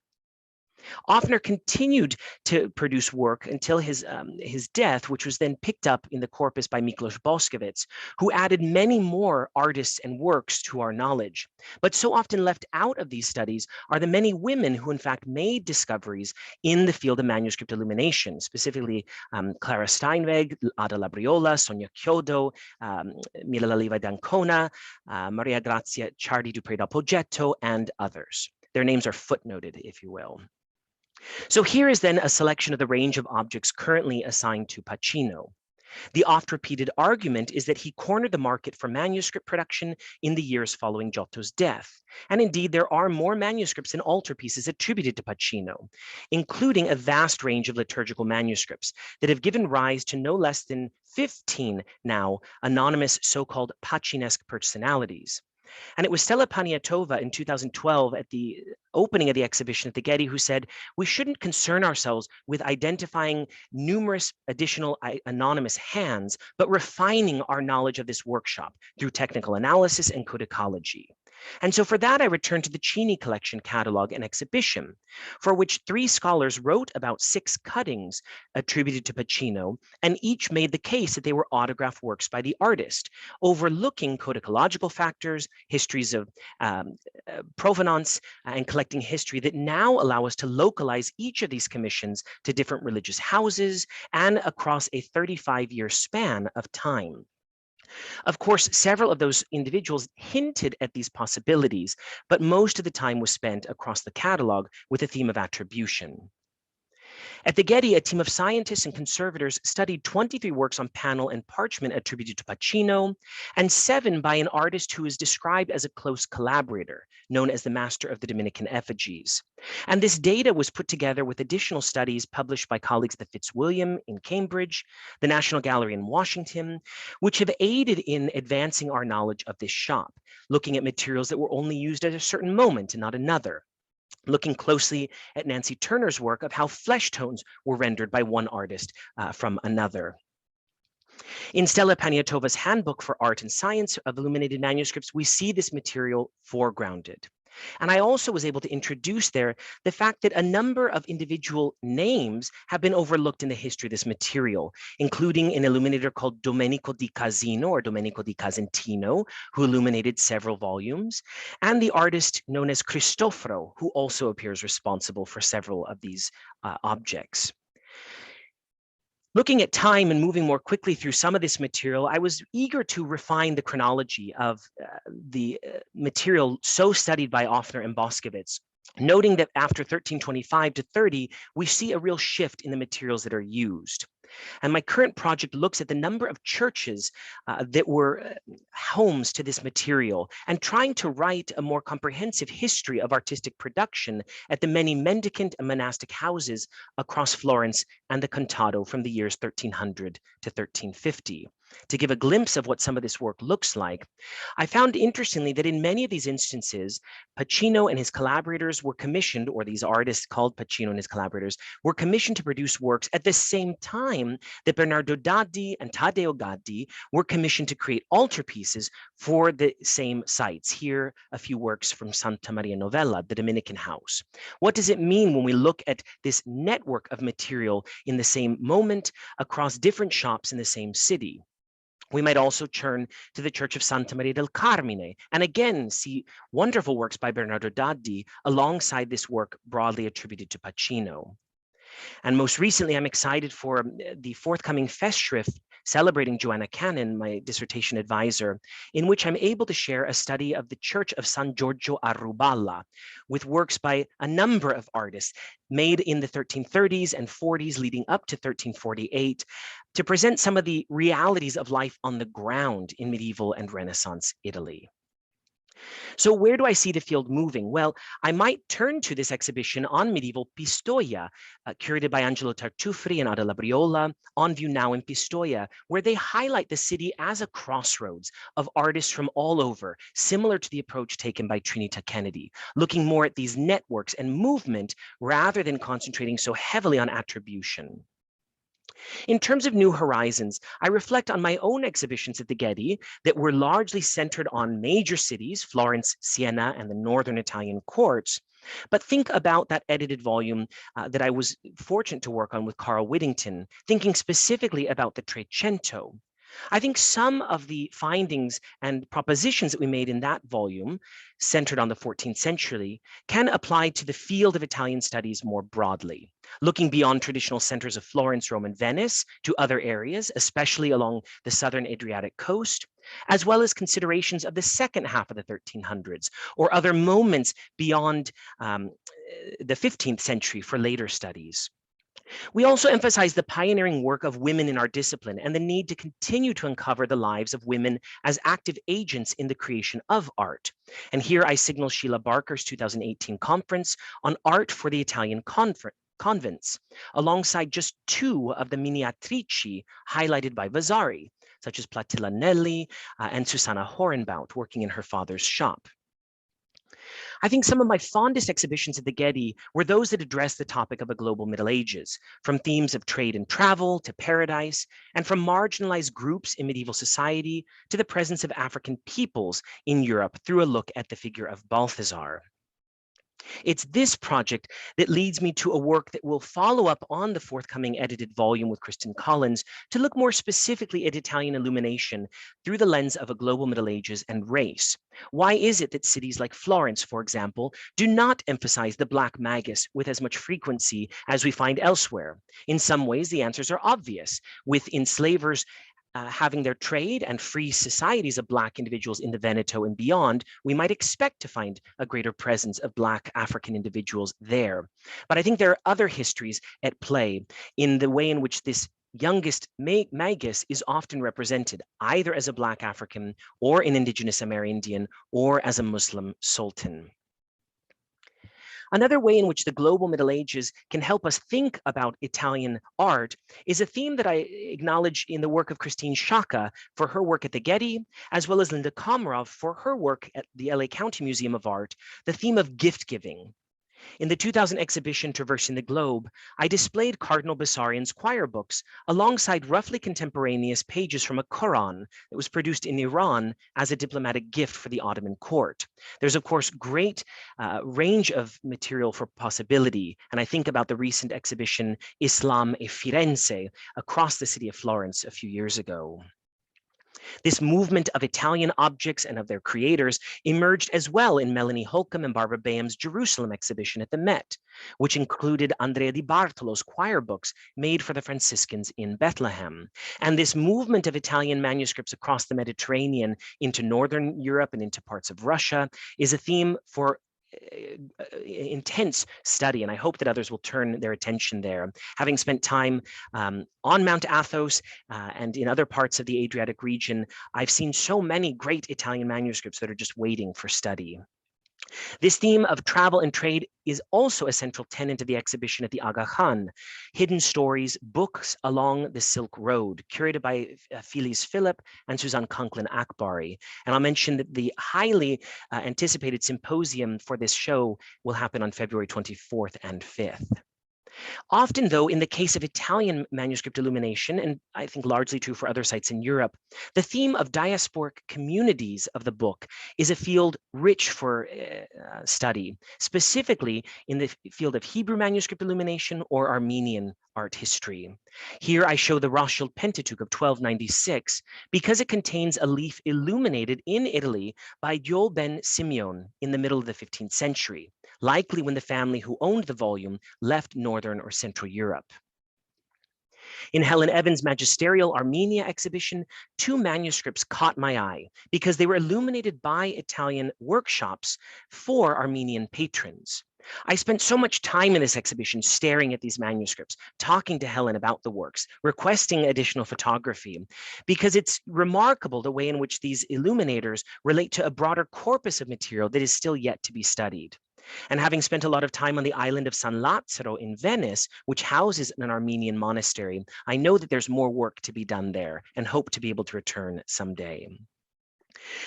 Offner continued to produce work until his death, which was then picked up in the corpus by Miklos Boskowitz, who added many more artists and works to our knowledge. But so often left out of these studies are the many women who in fact made discoveries in the field of manuscript illumination, specifically Clara Steinweg, Ada Labriola, Sonia Chiodo, Mila Liva d'Ancona, Maria Grazia Ciardi Dupré dal Poggetto, and others. Their names are footnoted, if you will. So here is then a selection of the range of objects currently assigned to Pacino. The oft-repeated argument is that he cornered the market for manuscript production in the years following Giotto's death. And indeed, there are more manuscripts and altarpieces attributed to Pacino, including a vast range of liturgical manuscripts that have given rise to no less than 15 now anonymous so-called Pacinesque personalities. And it was Stella Paniatova in 2012 at the opening of the exhibition at the Getty who said, we shouldn't concern ourselves with identifying numerous additional anonymous hands, but refining our knowledge of this workshop through technical analysis and codicology. And so for that, I returned to the Keene collection catalog and exhibition, for which 3 scholars wrote about 6 cuttings attributed to Pacino, and each made the case that they were autograph works by the artist, overlooking codicological factors, histories of provenance, and collecting history that now allow us to localize each of these commissions to different religious houses and across a 35-year span of time. Of course, several of those individuals hinted at these possibilities, but most of the time was spent across the catalog with a theme of attribution. At the Getty, a team of scientists and conservators studied 23 works on panel and parchment attributed to Pacino, and 7 by an artist who is described as a close collaborator, known as the master of the Dominican effigies. And this data was put together with additional studies published by colleagues at the Fitzwilliam in Cambridge, the National Gallery in Washington, which have aided in advancing our knowledge of this shop, looking at materials that were only used at a certain moment and not another. Looking closely at Nancy Turner's work of how flesh tones were rendered by one artist from another. In Stella Paniatova's Handbook for Art and Science of Illuminated Manuscripts, we see this material foregrounded. And I also was able to introduce there the fact that a number of individual names have been overlooked in the history of this material, including an illuminator called Domenico di Casino or Domenico di Casentino, who illuminated several volumes, and the artist known as Cristoforo, who also appears responsible for several of these objects. Looking at time and moving more quickly through some of this material, I was eager to refine the chronology of the material so studied by Offner and Boskowitz, noting that after 1325 to 30, we see a real shift in the materials that are used. And my current project looks at the number of churches that were homes to this material and trying to write a more comprehensive history of artistic production at the many mendicant and monastic houses across Florence and the Contado from the years 1300 to 1350. To give a glimpse of what some of this work looks like, I found interestingly that in many of these instances, Pacino and his collaborators were commissioned, or these artists called Pacino and his collaborators, were commissioned to produce works at the same time that Bernardo Daddi and Taddeo Gaddi were commissioned to create altarpieces for the same sites. Here, a few works from Santa Maria Novella, the Dominican house. What does it mean when we look at this network of material in the same moment across different shops in the same city? We might also turn to the Church of Santa Maria del Carmine and again see wonderful works by Bernardo Daddi alongside this work broadly attributed to Pacino. And most recently, I'm excited for the forthcoming Festschrift celebrating Joanna Cannon, my dissertation advisor, in which I'm able to share a study of the Church of San Giorgio a Ruballa with works by a number of artists made in the 1330s and 40s leading up to 1348 to present some of the realities of life on the ground in medieval and Renaissance Italy. So where do I see the field moving? Well, I might turn to this exhibition on medieval Pistoia, curated by Angelo Tartufri and Ada Labriola, on view now in Pistoia, where they highlight the city as a crossroads of artists from all over, similar to the approach taken by Trinita Kennedy, looking more at these networks and movement rather than concentrating so heavily on attribution. In terms of new horizons, I reflect on my own exhibitions at the Getty that were largely centered on major cities, Florence, Siena, and the northern Italian courts, But think about that edited volume that I was fortunate to work on with Carl Whittington, thinking specifically about the Trecento. I think some of the findings and propositions that we made in that volume, centered on the 14th century, can apply to the field of Italian studies more broadly, looking beyond traditional centers of Florence, Rome, and Venice to other areas, especially along the southern Adriatic coast, as well as considerations of the second half of the 1300s or other moments beyond the 15th century for later studies. We also emphasize the pioneering work of women in our discipline and the need to continue to uncover the lives of women as active agents in the creation of art. And here I signal Sheila Barker's 2018 conference on art for the Italian convents, alongside just two of the miniatrici highlighted by Vasari, such as Plattilla Nelli and Susanna Horenbout, working in her father's shop. I think some of my fondest exhibitions at the Getty were those that addressed the topic of the global Middle Ages, from themes of trade and travel to paradise, and from marginalized groups in medieval society to the presence of African peoples in Europe through a look at the figure of Balthazar. It's this project that leads me to a work that will follow up on the forthcoming edited volume with Kristen Collins to look more specifically at Italian illumination through the lens of a global Middle Ages and race. Why is it that cities like Florence, for example, do not emphasize the Black Magus with as much frequency as we find elsewhere? In some ways, the answers are obvious, with enslavers having their trade and free societies of Black individuals in the Veneto and beyond, we might expect to find a greater presence of Black African individuals there. But I think there are other histories at play in the way in which this youngest Magus is often represented, either as a Black African or an indigenous Amerindian or as a Muslim sultan. Another way in which the global Middle Ages can help us think about Italian art is a theme that I acknowledge in the work of Christine Sciacca for her work at the Getty, as well as Linda Komarov for her work at the LA County Museum of Art, the theme of gift giving. In the 2000 exhibition Traversing the Globe, I displayed Cardinal Bessarian's choir books alongside roughly contemporaneous pages from a Quran that was produced in Iran as a diplomatic gift for the Ottoman court. There's, of course, great range of material for possibility, and I think about the recent exhibition Islam e Firenze across the city of Florence a few years ago. This movement of Italian objects and of their creators emerged as well in Melanie Holcomb and Barbara Baham's Jerusalem exhibition at the Met, which included Andrea Di Bartolo's choir books made for the Franciscans in Bethlehem. And this movement of Italian manuscripts across the Mediterranean into Northern Europe and into parts of Russia is a theme for intense study, and I hope that others will turn their attention there. Having spent time on Mount Athos and in other parts of the Adriatic region, I've seen so many great Italian manuscripts that are just waiting for study. This theme of travel and trade is also a central tenet of the exhibition at the Aga Khan, Hidden Stories, Books Along the Silk Road, curated by Phyllis Phillip and Suzanne Conklin Akbari. And I'll mention that the highly anticipated symposium for this show will happen on February 24th and 5th. Often, though, in the case of Italian manuscript illumination, and I think largely true for other sites in Europe, the theme of diasporic communities of the book is a field rich for study, specifically in the field of Hebrew manuscript illumination or Armenian art history. Here I show the Russian Pentateuch of 1296 because it contains a leaf illuminated in Italy by Joel ben Simeon in the middle of the 15th century, likely when the family who owned the volume left Northern or Central Europe. In Helen Evans' Magisterial Armenia exhibition, two manuscripts caught my eye because they were illuminated by Italian workshops for Armenian patrons. I spent so much time in this exhibition staring at these manuscripts, talking to Helen about the works, requesting additional photography, because it's remarkable the way in which these illuminators relate to a broader corpus of material that is still yet to be studied. And having spent a lot of time on the island of San Lazzaro in Venice, which houses an Armenian monastery, I know that there's more work to be done there and hope to be able to return someday.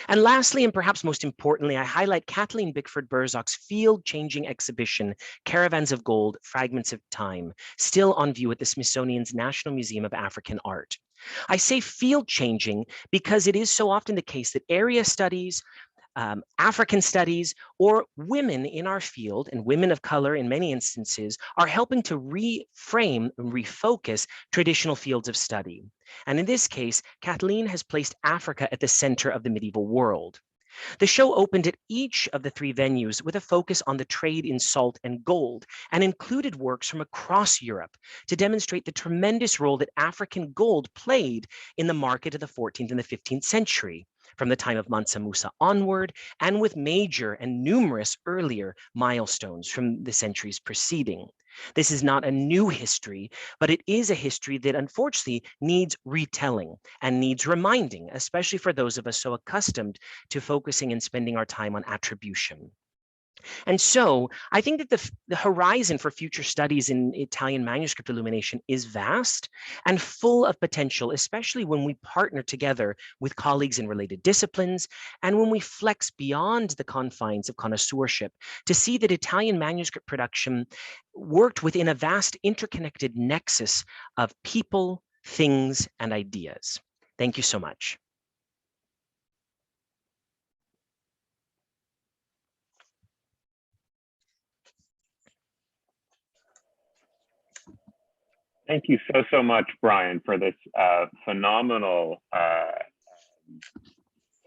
And lastly, and perhaps most importantly, I highlight Kathleen Bickford Burzak's field-changing exhibition, Caravans of Gold, Fragments of Time, still on view at the Smithsonian's National Museum of African Art. I say field-changing because it is so often the case that area studies African studies, or women in our field, and women of color in many instances, are helping to reframe and refocus traditional fields of study. And in this case, Kathleen has placed Africa at the center of the medieval world. The show opened at each of the 3 venues with a focus on the trade in salt and gold, and included works from across Europe to demonstrate the tremendous role that African gold played in the market of the 14th and the 15th century, from the time of Mansa Musa onward, and with major and numerous earlier milestones from the centuries preceding. This is not a new history, but it is a history that unfortunately needs retelling and needs reminding, especially for those of us so accustomed to focusing and spending our time on attribution. And so I think that the horizon for future studies in Italian manuscript illumination is vast and full of potential, especially when we partner together with colleagues in related disciplines and when we flex beyond the confines of connoisseurship to see that Italian manuscript production worked within a vast interconnected nexus of people, things, and ideas. Thank you so much. Thank you so much, Brian, for this phenomenal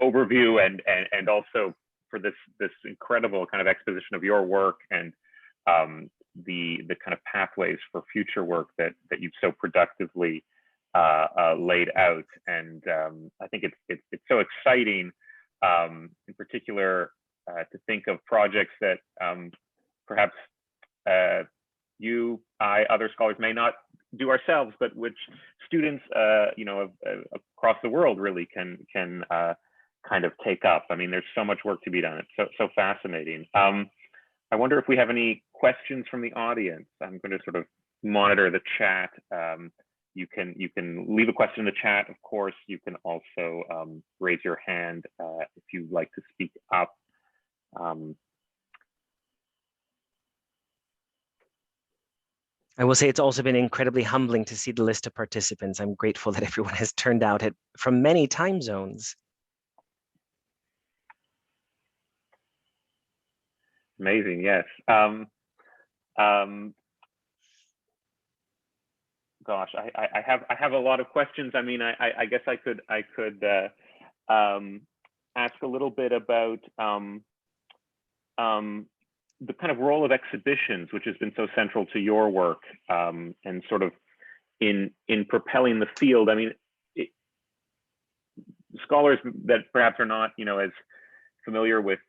overview and also for this incredible kind of exposition of your work and the kind of pathways for future work that you've so productively laid out. And I think it's so exciting, in particular, to think of projects that perhaps you, I, other scholars may not do ourselves, but which students, across the world really can kind of take up. I mean, there's so much work to be done. It's so fascinating. I wonder if we have any questions from the audience. I'm going to sort of monitor the chat. You can leave a question in the chat. Of course, you can also raise your hand if you'd like to speak up. I will say it's also been incredibly humbling to see the list of participants. I'm grateful that everyone has turned out from many time zones. Amazing, yes. Gosh, I have a lot of questions. I mean, I guess I could ask a little bit about the kind of role of exhibitions, which has been so central to your work, and sort of in propelling the field. I mean, scholars that perhaps are not, as familiar with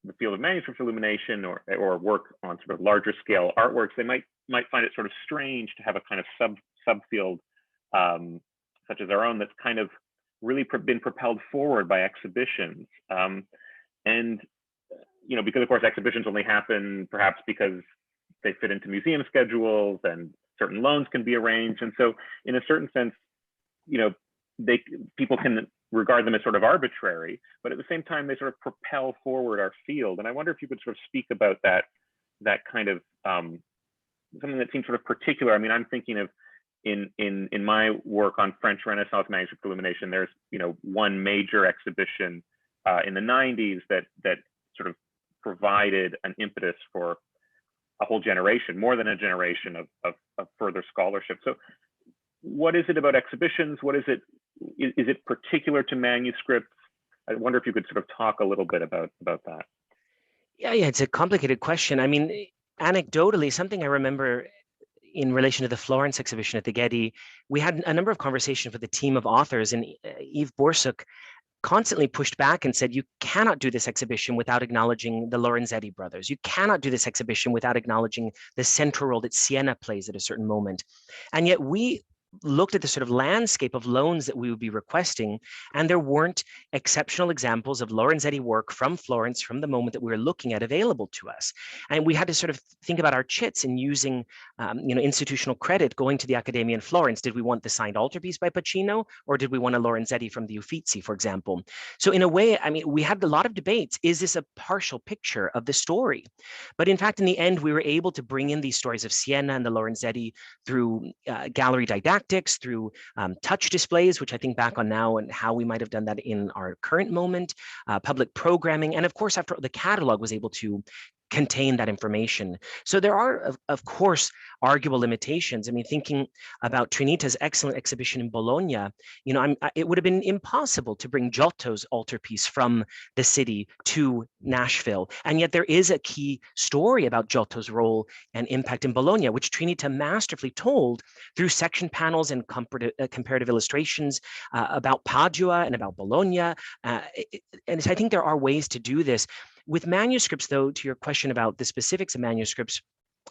the field of manuscript illumination or work on sort of larger scale artworks, they might find it sort of strange to have a kind of subfield such as our own that's kind of really been propelled forward by exhibitions. And because of course exhibitions only happen perhaps because they fit into museum schedules and certain loans can be arranged. And so in a certain sense, people can regard them as sort of arbitrary, but at the same time, they sort of propel forward our field. And I wonder if you could sort of speak about that kind of something that seems sort of particular. I mean, I'm thinking of in my work on French Renaissance manuscript illumination, there's one major exhibition in the 90s that sort of provided an impetus for a whole generation, more than a generation of further scholarship. So what is it about exhibitions? What is it? Is it particular to manuscripts? I wonder if you could sort of talk a little bit about that. Yeah, it's a complicated question. I mean, anecdotally, something I remember in relation to the Florence exhibition at the Getty, we had a number of conversations with a team of authors, and Yves Borsuk constantly pushed back and said, you cannot do this exhibition without acknowledging the Lorenzetti brothers. You cannot do this exhibition without acknowledging the central role that Siena plays at a certain moment. And yet we looked at the sort of landscape of loans that we would be requesting, and there weren't exceptional examples of Lorenzetti work from Florence from the moment that we were looking at available to us. And we had to sort of think about our chits and using institutional credit going to the Accademia in Florence. Did we want the signed altarpiece by Pacino, or did we want a Lorenzetti from the Uffizi, for example? So in a way, I mean, we had a lot of debates. Is this a partial picture of the story? But in fact, in the end, we were able to bring in these stories of Siena and the Lorenzetti through gallery didactics haptics, through touch displays, which I think back on now and how we might have done that in our current moment, public programming, and of course, after the catalog was able to contain that information. So there are, of course, arguable limitations. I mean, thinking about Trinita's excellent exhibition in Bologna, you know, it would have been impossible to bring Giotto's altarpiece from the city to Nashville. And yet there is a key story about Giotto's role and impact in Bologna, which Trinita masterfully told through section panels and comparative illustrations about Padua and about Bologna. And so I think there are ways to do this. With manuscripts, though, to your question about the specifics of manuscripts,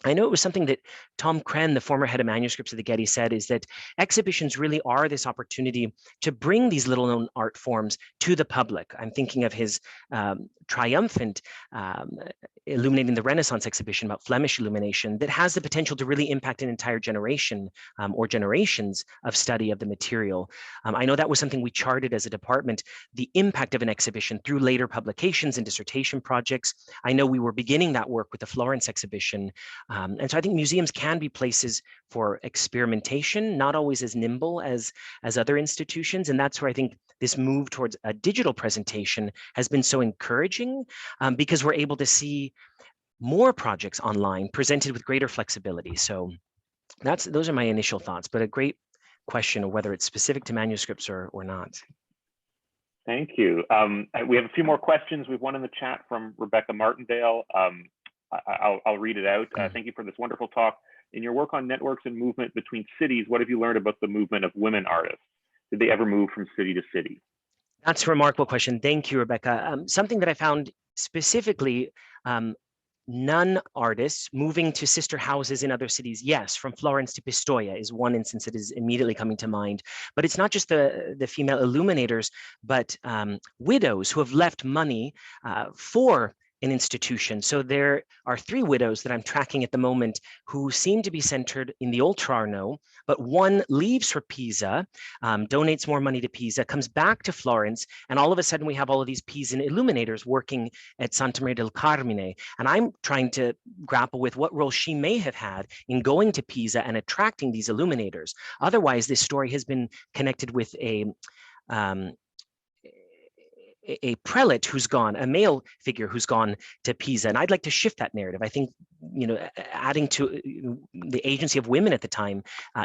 I know it was something that Tom Kren, the former head of manuscripts of the Getty, said, is that exhibitions really are this opportunity to bring these little known art forms to the public. I'm thinking of his triumphant Illuminating the Renaissance exhibition about Flemish illumination that has the potential to really impact an entire generation or generations of study of the material. I know that was something we charted as a department, the impact of an exhibition through later publications and dissertation projects. I know we were beginning that work with the Florence exhibition. And so I think museums can be places for experimentation, not always as nimble as other institutions. And that's where I think this move towards a digital presentation has been so encouraging, because we're able to see more projects online presented with greater flexibility. So those are my initial thoughts, but a great question of whether it's specific to manuscripts or not. Thank you. We have a few more questions. We have one in the chat from Rebecca Martindale. I'll read it out. Thank you for this wonderful talk. In your work on networks and movement between cities, what have you learned about the movement of women artists? Did they ever move from city to city? That's a remarkable question. Thank you, Rebecca. Something that I found specifically, nun artists moving to sister houses in other cities. Yes, from Florence to Pistoia is one instance that is immediately coming to mind. But it's not just the female illuminators, but widows who have left money for an institution. So there are 3 widows that I'm tracking at the moment who seem to be centered in the Oltrarno, but one leaves for Pisa, donates more money to Pisa, comes back to Florence, and all of a sudden we have all of these Pisan illuminators working at Santa Maria del Carmine. And I'm trying to grapple with what role she may have had in going to Pisa and attracting these illuminators. Otherwise, this story has been connected with a prelate who's gone, a male figure who's gone to Pisa. And I'd like to shift that narrative. I think, you know, adding to the agency of women at the time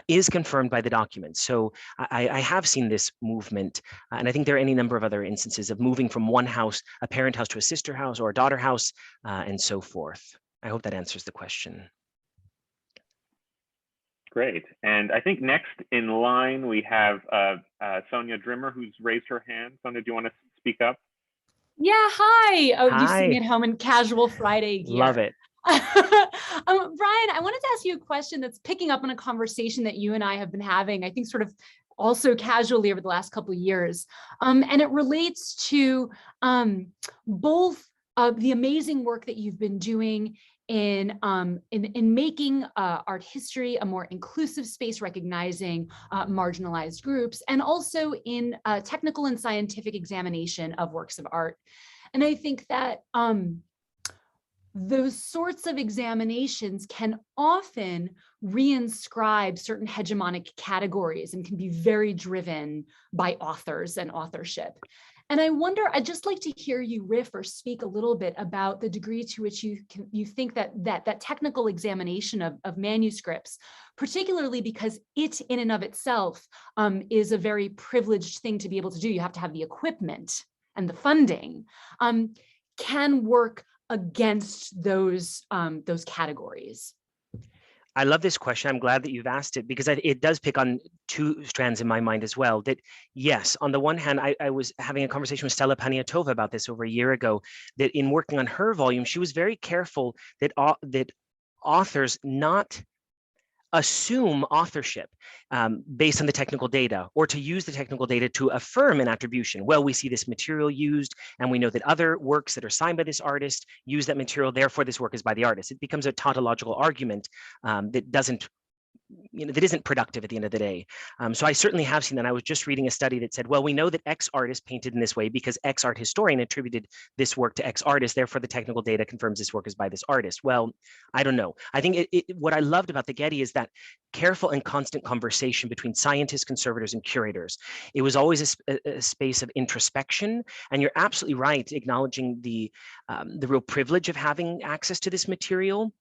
is confirmed by the documents. So I have seen this movement. And I think there are any number of other instances of moving from one house, a parent house, to a sister house or a daughter house, and so forth. I hope that answers the question. Great. And I think next in line, we have Sonia Drimmer, who's raised her hand. Sonia, do you want to speak up? Yeah, hi. Oh, Hi. you see me at home in casual Friday gear. Love it. Brian, I wanted to ask you a question that's picking up on a conversation that you and I have been having, I think sort of also casually over the last couple of years. And it relates to both the amazing work that you've been doing in making art history a more inclusive space, recognizing marginalized groups, and also in technical and scientific examination of works of art. And I think that those sorts of examinations can often reinscribe certain hegemonic categories and can be very driven by authors and authorship. And I wonder, I'd just like to hear you riff or speak a little bit about the degree to which you think that technical examination of manuscripts, particularly because it in and of itself is a very privileged thing to be able to do. You have to have the equipment and the funding, can work against those categories. I love this question. I'm glad that you've asked it because it does pick on 2 strands in my mind as well. That yes, on the one hand, I was having a conversation with Stella Paniatova about this over a year ago, that in working on her volume, she was very careful that authors not assume authorship based on the technical data, or to use the technical data to affirm an attribution. Well, we see this material used, and we know that other works that are signed by this artist use that material, therefore this work is by the artist. It becomes a tautological argument that doesn't that isn't productive at the end of the day. So I certainly have seen that. I was just reading a study that said, well, we know that X artist painted in this way because X art historian attributed this work to X artist. Therefore, the technical data confirms this work is by this artist. Well, I don't know. I think what I loved about the Getty is that careful and constant conversation between scientists, conservators, and curators. It was always a space of introspection. And you're absolutely right, acknowledging the real privilege of having access to this material.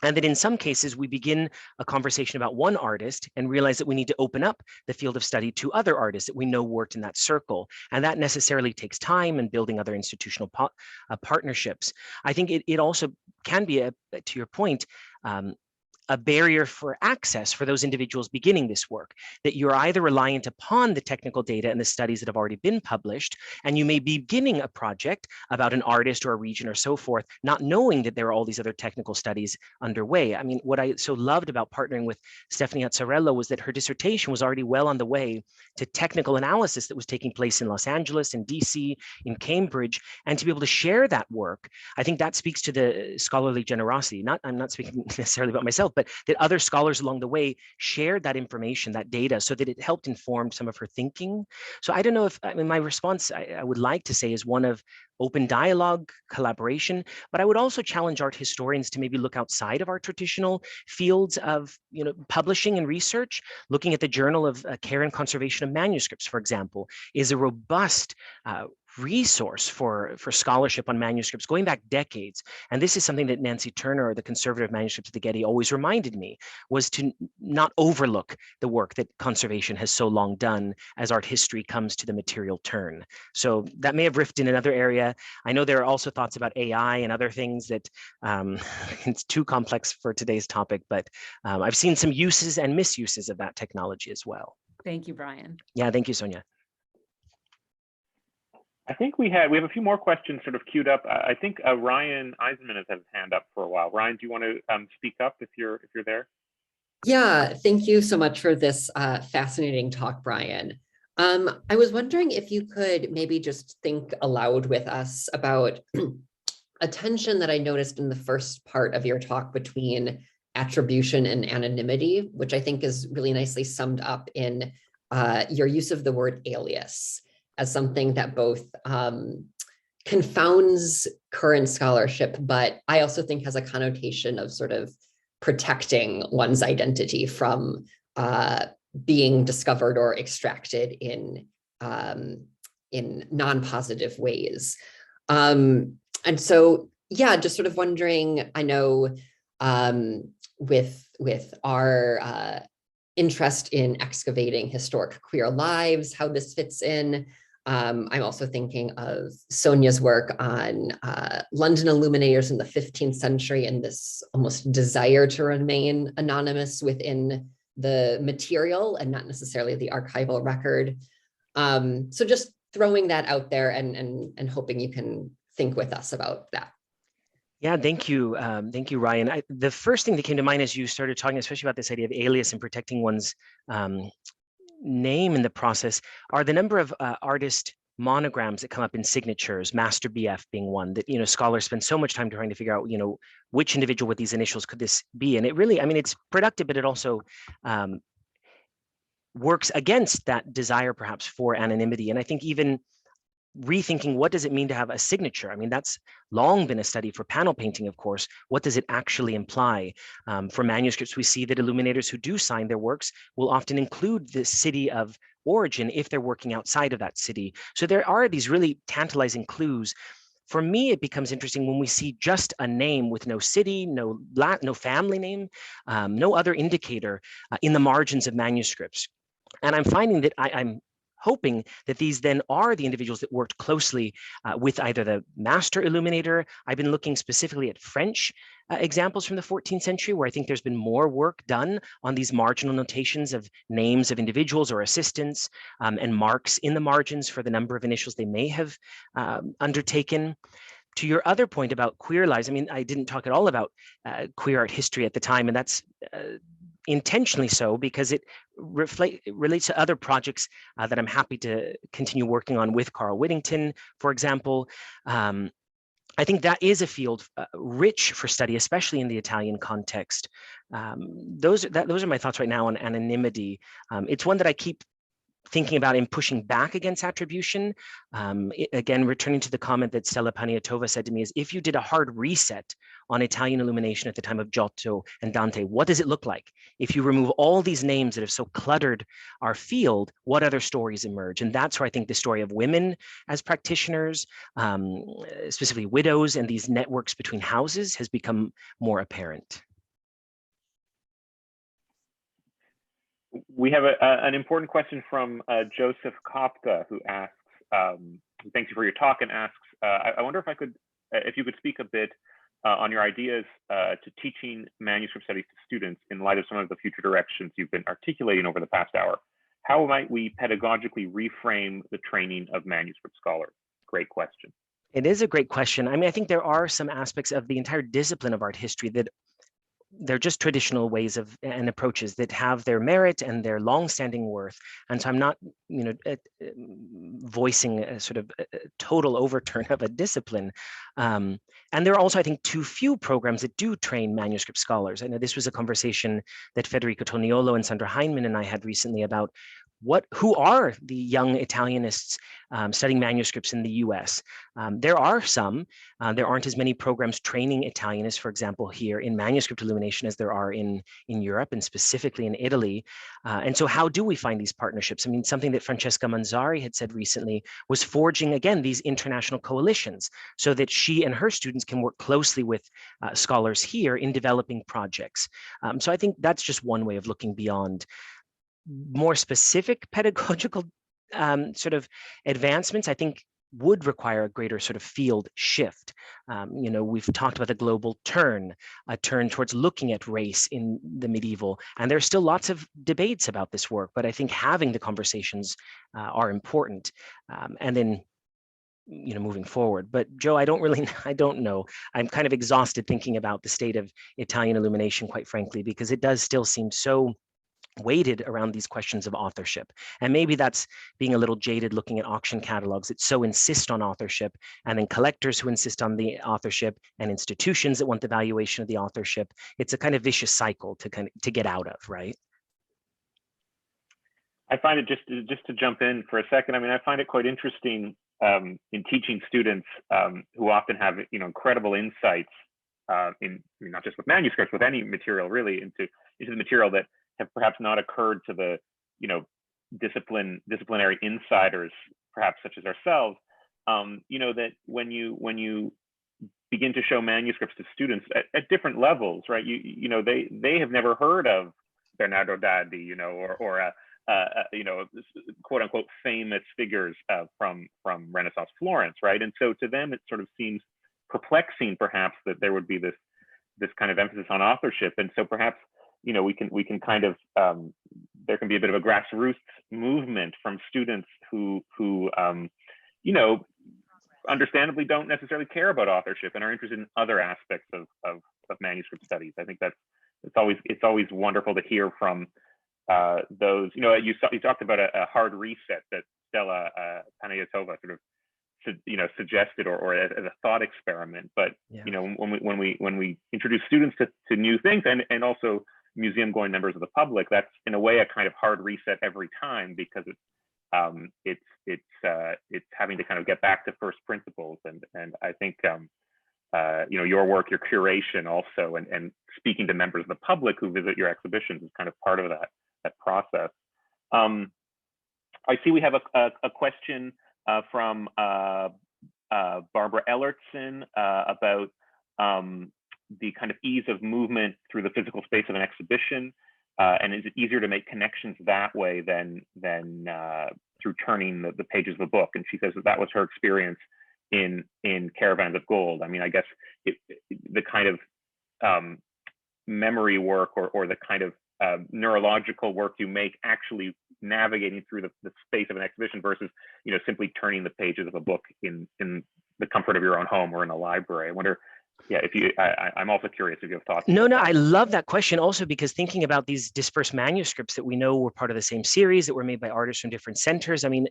And that in some cases, we begin a conversation about one artist and realize that we need to open up the field of study to other artists that we know worked in that circle. And that necessarily takes time and building other institutional partnerships. I think it also can be, to your point, a barrier for access for those individuals beginning this work, that you're either reliant upon the technical data and the studies that have already been published, and you may be beginning a project about an artist or a region or so forth, not knowing that there are all these other technical studies underway. I mean, what I so loved about partnering with Stephanie Azzarello was that her dissertation was already well on the way to technical analysis that was taking place in Los Angeles, in DC, in Cambridge, and to be able to share that work. I think that speaks to the scholarly generosity. I'm not speaking necessarily about myself, but that other scholars along the way shared that information, that data, so that it helped inform some of her thinking. So I don't know if, I mean, my response I would like to say is one of open dialogue, collaboration, but I would also challenge art historians to maybe look outside of our traditional fields of publishing and research. Looking at the Journal of Care and Conservation of Manuscripts, for example, is a robust resource for scholarship on manuscripts going back decades. And this is something that Nancy Turner, the conservator of manuscripts at the Getty, always reminded me, was to not overlook the work that conservation has so long done as art history comes to the material turn. So that may have riffed in another area. I know there are also thoughts about AI and other things that it's too complex for today's topic, but I've seen some uses and misuses of that technology as well. Thank you, Brian. Yeah, thank you, Sonia. I think we have a few more questions sort of queued up. I think Ryan Eisenman has had his hand up for a while. Ryan, do you want to speak up if you're there? Yeah, thank you so much for this fascinating talk, Brian. I was wondering if you could maybe just think aloud with us about a tension that I noticed in the first part of your talk between attribution and anonymity, which I think is really nicely summed up in your use of the word alias as something that both confounds current scholarship, but I also think has a connotation of sort of protecting one's identity from being discovered or extracted in non-positive ways. And so, yeah, just sort of wondering, I know with our interest in excavating historic queer lives, how this fits in. I'm also thinking of Sonia's work on London illuminators in the 15th century and this almost desire to remain anonymous within the material and not necessarily the archival record. So just throwing that out there and hoping you can think with us about that. Yeah, thank you, Ryan. The first thing that came to mind as you started talking, especially about this idea of alias and protecting one's name in the process, are the number of artist monograms that come up in signatures, Master BF being one that, scholars spend so much time trying to figure out, which individual with these initials could this be? And it really, I mean, it's productive, but it also works against that desire perhaps for anonymity. And I think even rethinking, what does it mean to have a signature? I mean, that's long been a study for panel painting, of course. What does it actually imply? For manuscripts, we see that illuminators who do sign their works will often include the city of origin if they're working outside of that city. So there are these really tantalizing clues. For me, it becomes interesting when we see just a name with no city, no family name, no other indicator in the margins of manuscripts. And I'm finding that I'm hoping that these then are the individuals that worked closely with either the master illuminator. I've been looking specifically at French examples from the 14th century, where I think there's been more work done on these marginal notations of names of individuals or assistants and marks in the margins for the number of initials they may have undertaken. To your other point about queer lives, I mean, I didn't talk at all about queer art history at the time, and that's intentionally so because it relates to other projects that I'm happy to continue working on with Carl Whittington, for example. I think that is a field rich for study, especially in the Italian context. Those are my thoughts right now on anonymity. It's one that I keep thinking about in pushing back against attribution. Again, returning to the comment that Stella Paniatova said to me is, if you did a hard reset on Italian illumination at the time of Giotto and Dante, what does it look like? If you remove all these names that have so cluttered our field, what other stories emerge? And that's where I think the story of women as practitioners, specifically widows, and these networks between houses has become more apparent. We have an important question from Joseph Kopka, who asks, thanks you for your talk, and asks, I wonder if you could speak a bit on your ideas to teaching manuscript studies to students in light of some of the future directions you've been articulating over the past hour. How might we pedagogically reframe the training of manuscript scholars? Great question. It is a great question. I mean, I think there are some aspects of the entire discipline of art history that they're just traditional ways of and approaches that have their merit and their long-standing worth. And so I'm not, voicing a sort of total overturn of a discipline. And there are also, I think, too few programs that do train manuscript scholars. I know this was a conversation that Federico Toniolo and Sandra Heinemann and I had recently about who are the young Italianists studying manuscripts in the US. There are some. There aren't as many programs training Italianists, for example, here in manuscript illumination as there are in Europe and specifically in Italy. And so how do we find these partnerships? I mean, something that Francesca Manzari had said recently was forging, again, these international coalitions so that she and her students can work closely with scholars here in developing projects. So I think that's just one way of looking beyond more specific pedagogical sort of advancements, I think would require a greater sort of field shift. We've talked about the global turn, a turn towards looking at race in the medieval, and there's still lots of debates about this work, but I think having the conversations are important. And then moving forward. But Joe, I don't know. I'm kind of exhausted thinking about the state of Italian illumination, quite frankly, because it does still seem so weighted around these questions of authorship. And maybe that's being a little jaded looking at auction catalogs that so insist on authorship, and then collectors who insist on the authorship, and institutions that want the valuation of the authorship. It's a kind of vicious cycle to get out of, right? I find it, just to jump in for a second, I mean, I find it quite interesting in teaching students who often have incredible insights not just with manuscripts, with any material really, into the material that have perhaps not occurred to the disciplinary insiders, perhaps such as ourselves. That when you begin to show manuscripts to students at different levels, right? They have never heard of Bernardo Daddi, or quote unquote famous figures from Renaissance Florence, right? And so to them, it sort of seems perplexing, perhaps, that there would be this kind of emphasis on authorship. And so perhaps we can kind of there can be a bit of a grassroots movement from students who understandably don't necessarily care about authorship and are interested in other aspects of manuscript studies. I think it's always wonderful to hear from those. You talked about a hard reset that Stella Paniatova sort of suggested, or as a thought experiment. But yeah. When we introduce students to new things, and also museum going members of the public, that's in a way a kind of hard reset every time, because it's having to kind of get back to first principles. And I think your work, your curation also, and speaking to members of the public who visit your exhibitions is kind of part of that process. I see we have a question from Barbara Ellertson about the kind of ease of movement through the physical space of an exhibition, and is it easier to make connections that way than through turning the pages of a book? And she says that was her experience in Caravans of Gold. I mean, I guess the kind of memory work or the kind of neurological work you make actually navigating through the space of an exhibition versus simply turning the pages of a book in the comfort of your own home or in a library. I wonder, I'm also curious if you have thoughts. No, I love that question also, because thinking about these dispersed manuscripts that we know were part of the same series, that were made by artists from different centers. I mean,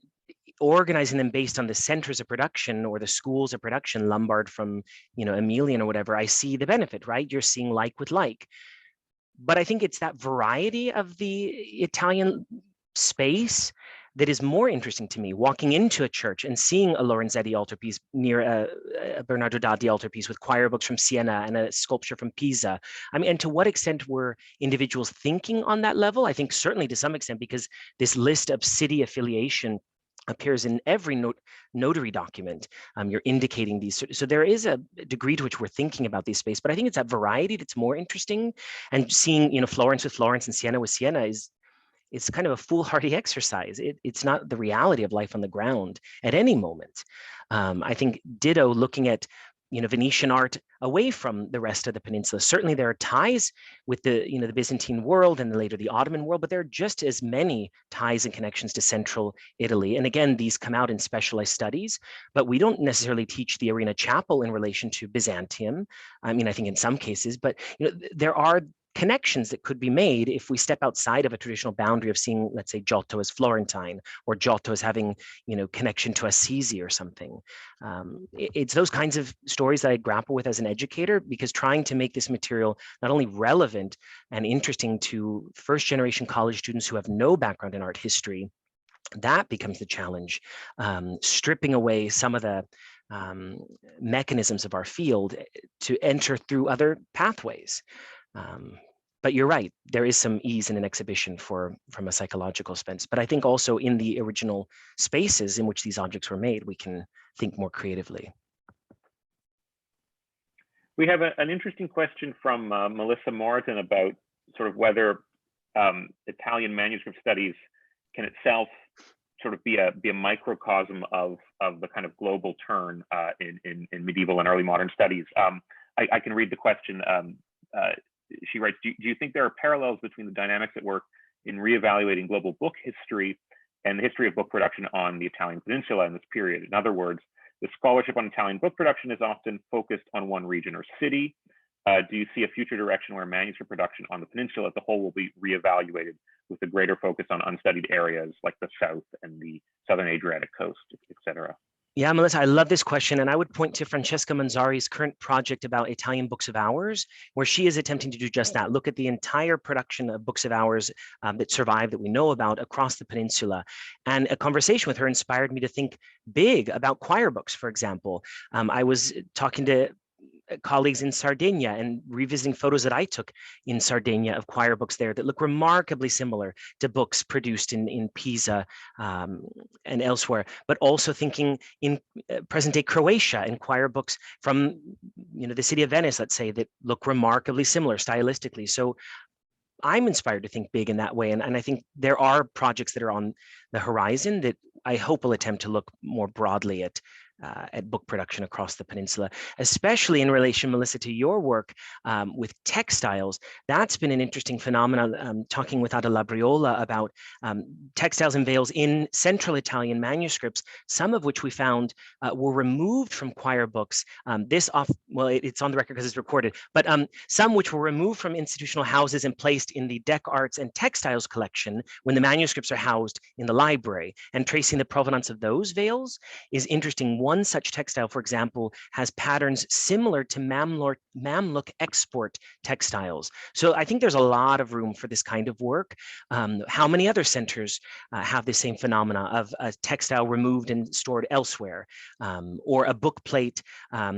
organizing them based on the centers of production or the schools of production, Lombard from, Emilian or whatever, I see the benefit, right? You're seeing like with like. But I think it's that variety of the Italian space that is more interesting to me. Walking into a church and seeing a Lorenzetti altarpiece near a Bernardo Daddi altarpiece with choir books from Siena and a sculpture from Pisa. I mean, and to what extent were individuals thinking on that level? I think certainly to some extent, because this list of city affiliation appears in every notary document. You're indicating these. So there is a degree to which we're thinking about these space, but I think it's that variety that's more interesting. And seeing, Florence with Florence and Siena with Siena it's kind of a foolhardy exercise. It's not the reality of life on the ground at any moment. I think ditto looking at, Venetian art away from the rest of the peninsula. Certainly there are ties with the, the Byzantine world and later the Ottoman world, but there are just as many ties and connections to central Italy. And again, these come out in specialized studies, but we don't necessarily teach the Arena Chapel in relation to Byzantium. I mean, I think in some cases, but there are connections that could be made if we step outside of a traditional boundary of seeing, let's say, Giotto as Florentine or Giotto as having, connection to Assisi or something. It's those kinds of stories that I grapple with as an educator, because trying to make this material not only relevant and interesting to first-generation college students who have no background in art history, that becomes the challenge. Stripping away some of the mechanisms of our field to enter through other pathways. But you're right, there is some ease in an exhibition from a psychological sense. But I think also in the original spaces in which these objects were made, we can think more creatively. We have an interesting question from Melissa Morton about sort of whether Italian manuscript studies can itself sort of be a microcosm of the kind of global turn in medieval and early modern studies. I can read the question. She writes, do you think there are parallels between the dynamics at work in reevaluating global book history and the history of book production on the Italian peninsula in this period? In other words, the scholarship on Italian book production is often focused on one region or city. Do you see a future direction where manuscript production on the peninsula as a whole will be reevaluated with a greater focus on unstudied areas like the South and the Southern Adriatic coast, et cetera? Yeah, Melissa, I love this question. And I would point to Francesca Manzari's current project about Italian books of hours, where she is attempting to do just that. Look at the entire production of books of hours that survive, that we know about across the peninsula. And a conversation with her inspired me to think big about choir books, for example. I was talking to colleagues in Sardinia and revisiting photos that I took in Sardinia of choir books there that look remarkably similar to books produced in Pisa and elsewhere, but also thinking in present-day Croatia and choir books from the city of Venice, let's say, that look remarkably similar stylistically. So I'm inspired to think big in that way. And I think there are projects that are on the horizon that I hope will attempt to look more broadly at book production across the peninsula, especially in relation, Melissa, to your work with textiles. That's been an interesting phenomenon, talking with Ada Labriola about textiles and veils in central Italian manuscripts, some of which we found were removed from choir books. It's on the record because it's recorded, but some which were removed from institutional houses and placed in the Deck Arts and Textiles collection when the manuscripts are housed in the library. And tracing the provenance of those veils is interesting. One such textile, for example, has patterns similar to Mamluk export textiles. So I think there's a lot of room for this kind of work. How many other centers have the same phenomena of a textile removed and stored elsewhere, or a book plate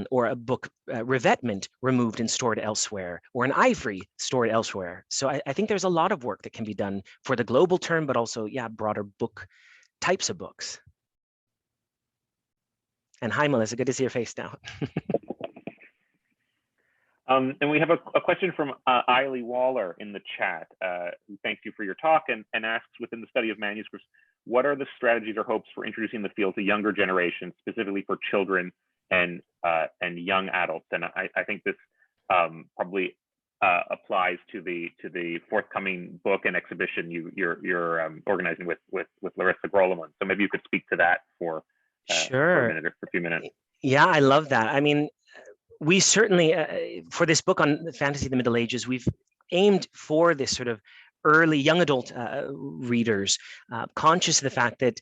or a book revetment removed and stored elsewhere, or an ivory stored elsewhere? So I think there's a lot of work that can be done for the global term, but also, broader book types of books. And hi, Melissa, good to see your face now. And we have a question from Eiley Waller in the chat, who thanks you for your talk and asks, within the study of manuscripts, what are the strategies or hopes for introducing the field to younger generations, specifically for children and young adults? And I think this probably applies to the forthcoming book and exhibition you're organizing with Larissa Groleman. So maybe you could speak to that for sure. a minute or a few minutes. Yeah, I love that. I mean, we certainly, for this book on fantasy of the Middle Ages, we've aimed for this sort of early young adult readers, conscious of the fact that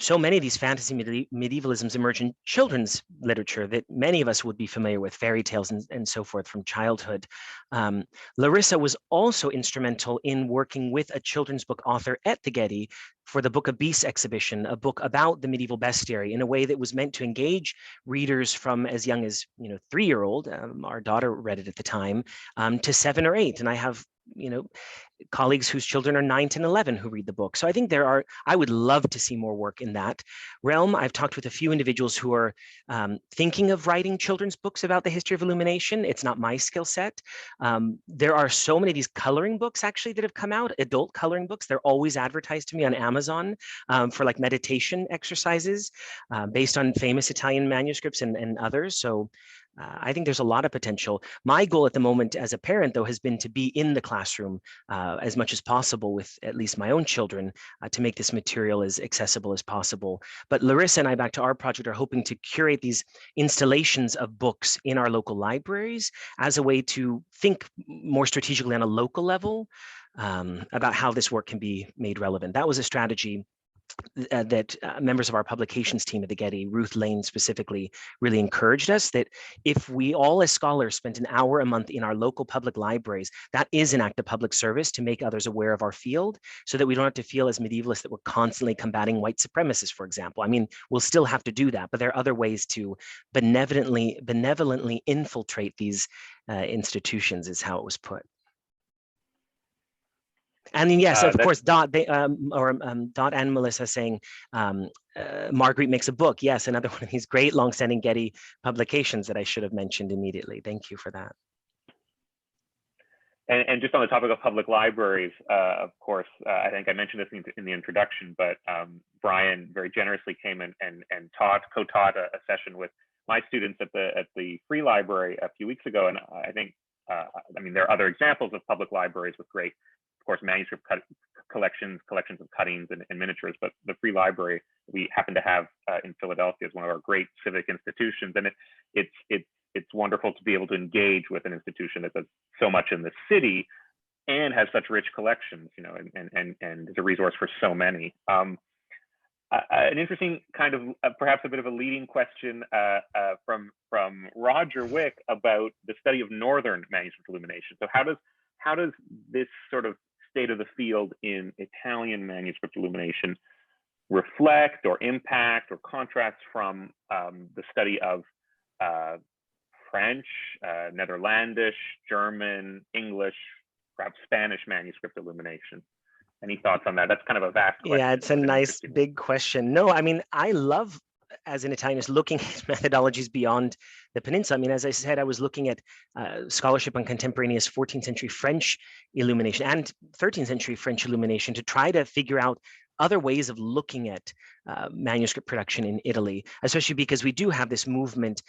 so many of these fantasy medievalisms emerge in children's literature that many of us would be familiar with, fairy tales and so forth from childhood. Larissa was also instrumental in working with a children's book author at the Getty for the Book of Beasts exhibition, a book about the medieval bestiary in a way that was meant to engage readers from as young as 3-year-old, our daughter read it at the time, to 7 or 8. And I have colleagues whose children are 9, 10, 11 who read the book. So I think I would love to see more work in that realm. I've talked with a few individuals who are thinking of writing children's books about the history of illumination. It's not my skill set. There are so many of these coloring books actually that have come out, adult coloring books. They're always advertised to me on Amazon for like meditation exercises based on famous Italian manuscripts and others. So I think there's a lot of potential. My goal at the moment as a parent, though, has been to be in the classroom as much as possible with at least my own children to make this material as accessible as possible. But Larissa and I, back to our project, are hoping to curate these installations of books in our local libraries as a way to think more strategically on a local level about how this work can be made relevant. That was a strategy that members of our publications team at the Getty, Ruth Lane specifically, really encouraged us, that if we all as scholars spent an hour a month in our local public libraries, that is an act of public service to make others aware of our field, so that we don't have to feel as medievalists that we're constantly combating white supremacists, for example. I mean, we'll still have to do that, but there are other ways to benevolently infiltrate these institutions, is how it was put. And then, yes, of course, Dot and Melissa saying, Marguerite makes a book. Yes, another one of these great longstanding Getty publications that I should have mentioned immediately. Thank you for that. And just on the topic of public libraries, of course, I think I mentioned this in the introduction, but Brian very generously came and co-taught a session with my students at the Free Library a few weeks ago. And I think, I mean, there are other examples of public libraries with great, of course, manuscript collections of cuttings and miniatures, but the Free Library we happen to have in Philadelphia is one of our great civic institutions, and it's wonderful to be able to engage with an institution that does so much in the city and has such rich collections, and is a resource for so many. An interesting kind of perhaps a bit of a leading question from Roger Wick about the study of Northern manuscript illumination. So how does this sort of state of the field in Italian manuscript illumination reflect or impact or contrast from the study of French, Netherlandish, German, English, perhaps Spanish manuscript illumination? Any thoughts on that? That's kind of a vast question. Yeah, it's a nice big question. No, I mean, I love, as an Italianist, looking at methodologies beyond the peninsula. I mean, as I said, I was looking at scholarship on contemporaneous 14th century French illumination and 13th century French illumination to try to figure out other ways of looking at manuscript production in Italy, especially because we do have this movement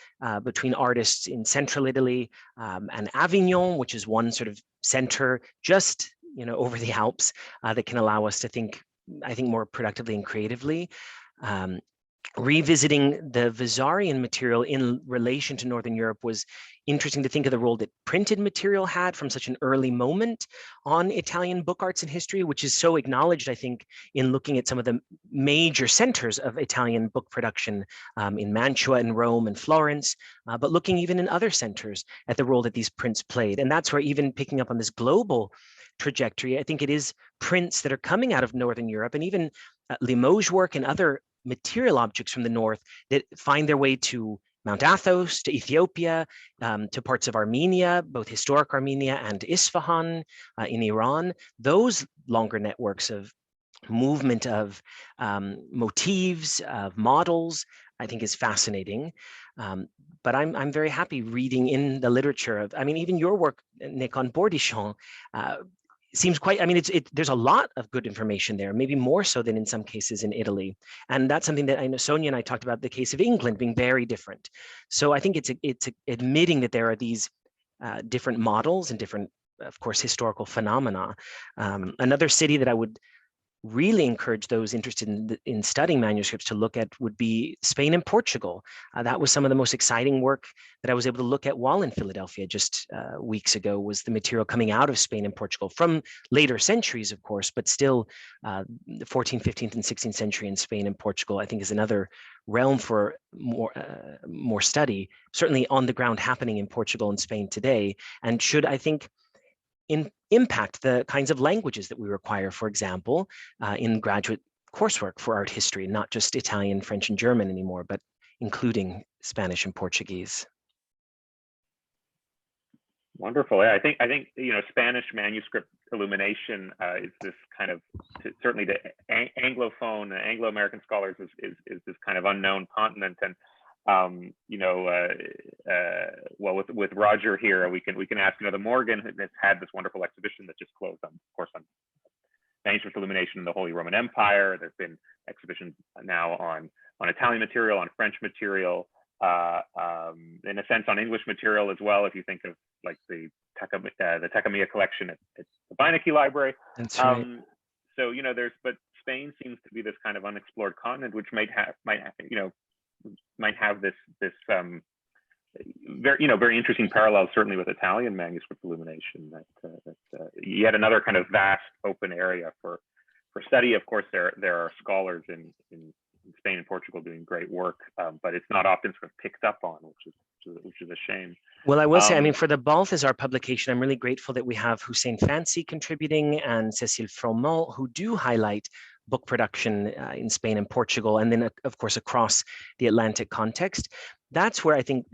between artists in central Italy and Avignon, which is one sort of center just over the Alps that can allow us to think, I think, more productively and creatively. Revisiting the Vasarian material in relation to Northern Europe was interesting to think of the role that printed material had from such an early moment on Italian book arts and history, which is so acknowledged, I think, in looking at some of the major centers of Italian book production in Mantua and Rome and Florence, but looking even in other centers at the role that these prints played. And that's where, even picking up on this global trajectory, I think it is prints that are coming out of Northern Europe, and even Limoges work and other material objects from the north that find their way to Mount Athos, to Ethiopia, to parts of Armenia, both historic Armenia and Isfahan in Iran. Those longer networks of movement of motifs, of models, I think is fascinating. But I'm very happy reading in the literature of, I mean, even your work, Nick, on Bourdichon, seems quite, I mean, there's a lot of good information there, maybe more so than in some cases in Italy. And that's something that I know Sonia and I talked about, the case of England being very different. So I think it's admitting that there are these different models and different, of course, historical phenomena. Another city that I would really encourage those interested in studying manuscripts to look at would be Spain and Portugal. That was some of the most exciting work that I was able to look at while in Philadelphia just weeks ago, was the material coming out of Spain and Portugal from later centuries, of course, but still the 14th, 15th, and 16th century in Spain and Portugal, I think, is another realm for more study, certainly on the ground happening in Portugal and Spain today, and should, I think, impact the kinds of languages that we require, for example, in graduate coursework for art history, not just Italian, French, and German anymore, but including Spanish and Portuguese. Wonderful. Yeah, I think Spanish manuscript illumination is this kind of, certainly to Anglophone, Anglo-American scholars is this kind of unknown continent, and well, with Roger here, we can ask, the Morgan has had this wonderful exhibition that just closed on, of course, on manuscript illumination in the Holy Roman Empire. There's been exhibitions now on Italian material, on French material, in a sense on English material as well, if you think of like the Tecumseh collection at the Beinecke Library. That's right. So but Spain seems to be this kind of unexplored continent, which might have this very interesting parallels, certainly with Italian manuscript illumination. That yet another kind of vast open area for study. Of course, there are scholars in Spain and Portugal doing great work, but it's not often sort of picked up on, which is a shame. Well, I will say, I mean, for the Balthazar publication, I'm really grateful that we have Hussein Fancy contributing and Cécile Froment, who do highlight book production in Spain and Portugal, and then, of course, across the Atlantic context. That's where I think,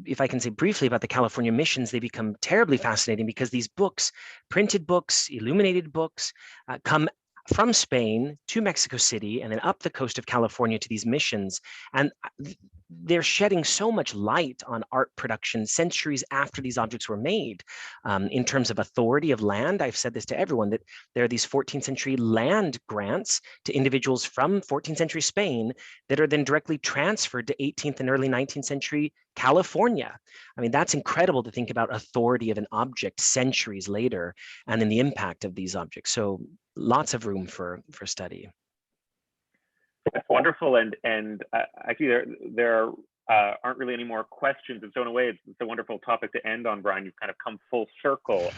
if I can say briefly about the California missions, they become terribly fascinating, because these books, printed books, illuminated books, come from Spain to Mexico City and then up the coast of California to these missions. And they're shedding so much light on art production centuries after these objects were made. In terms of authority of land, I've said this to everyone, that there are these 14th century land grants to individuals from 14th century Spain that are then directly transferred to 18th and early 19th century California. I mean, that's incredible to think about authority of an object centuries later, and then the impact of these objects. So lots of room for study. That's wonderful, and actually there aren't really any more questions, and so in a way it's a wonderful topic to end on, Brian. You've kind of come full circle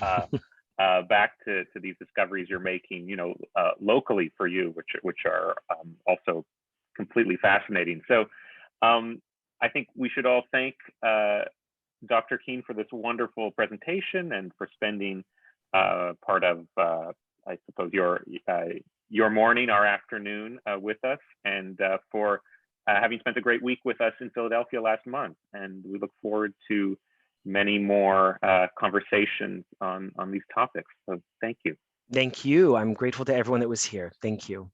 back to these discoveries you're making, locally for you, which are also completely fascinating. So I think we should all thank Dr. Keene for this wonderful presentation, and for spending part of, I suppose, your morning, our afternoon with us, and for having spent a great week with us in Philadelphia last month. And we look forward to many more conversations on these topics. So thank you. Thank you. I'm grateful to everyone that was here. Thank you.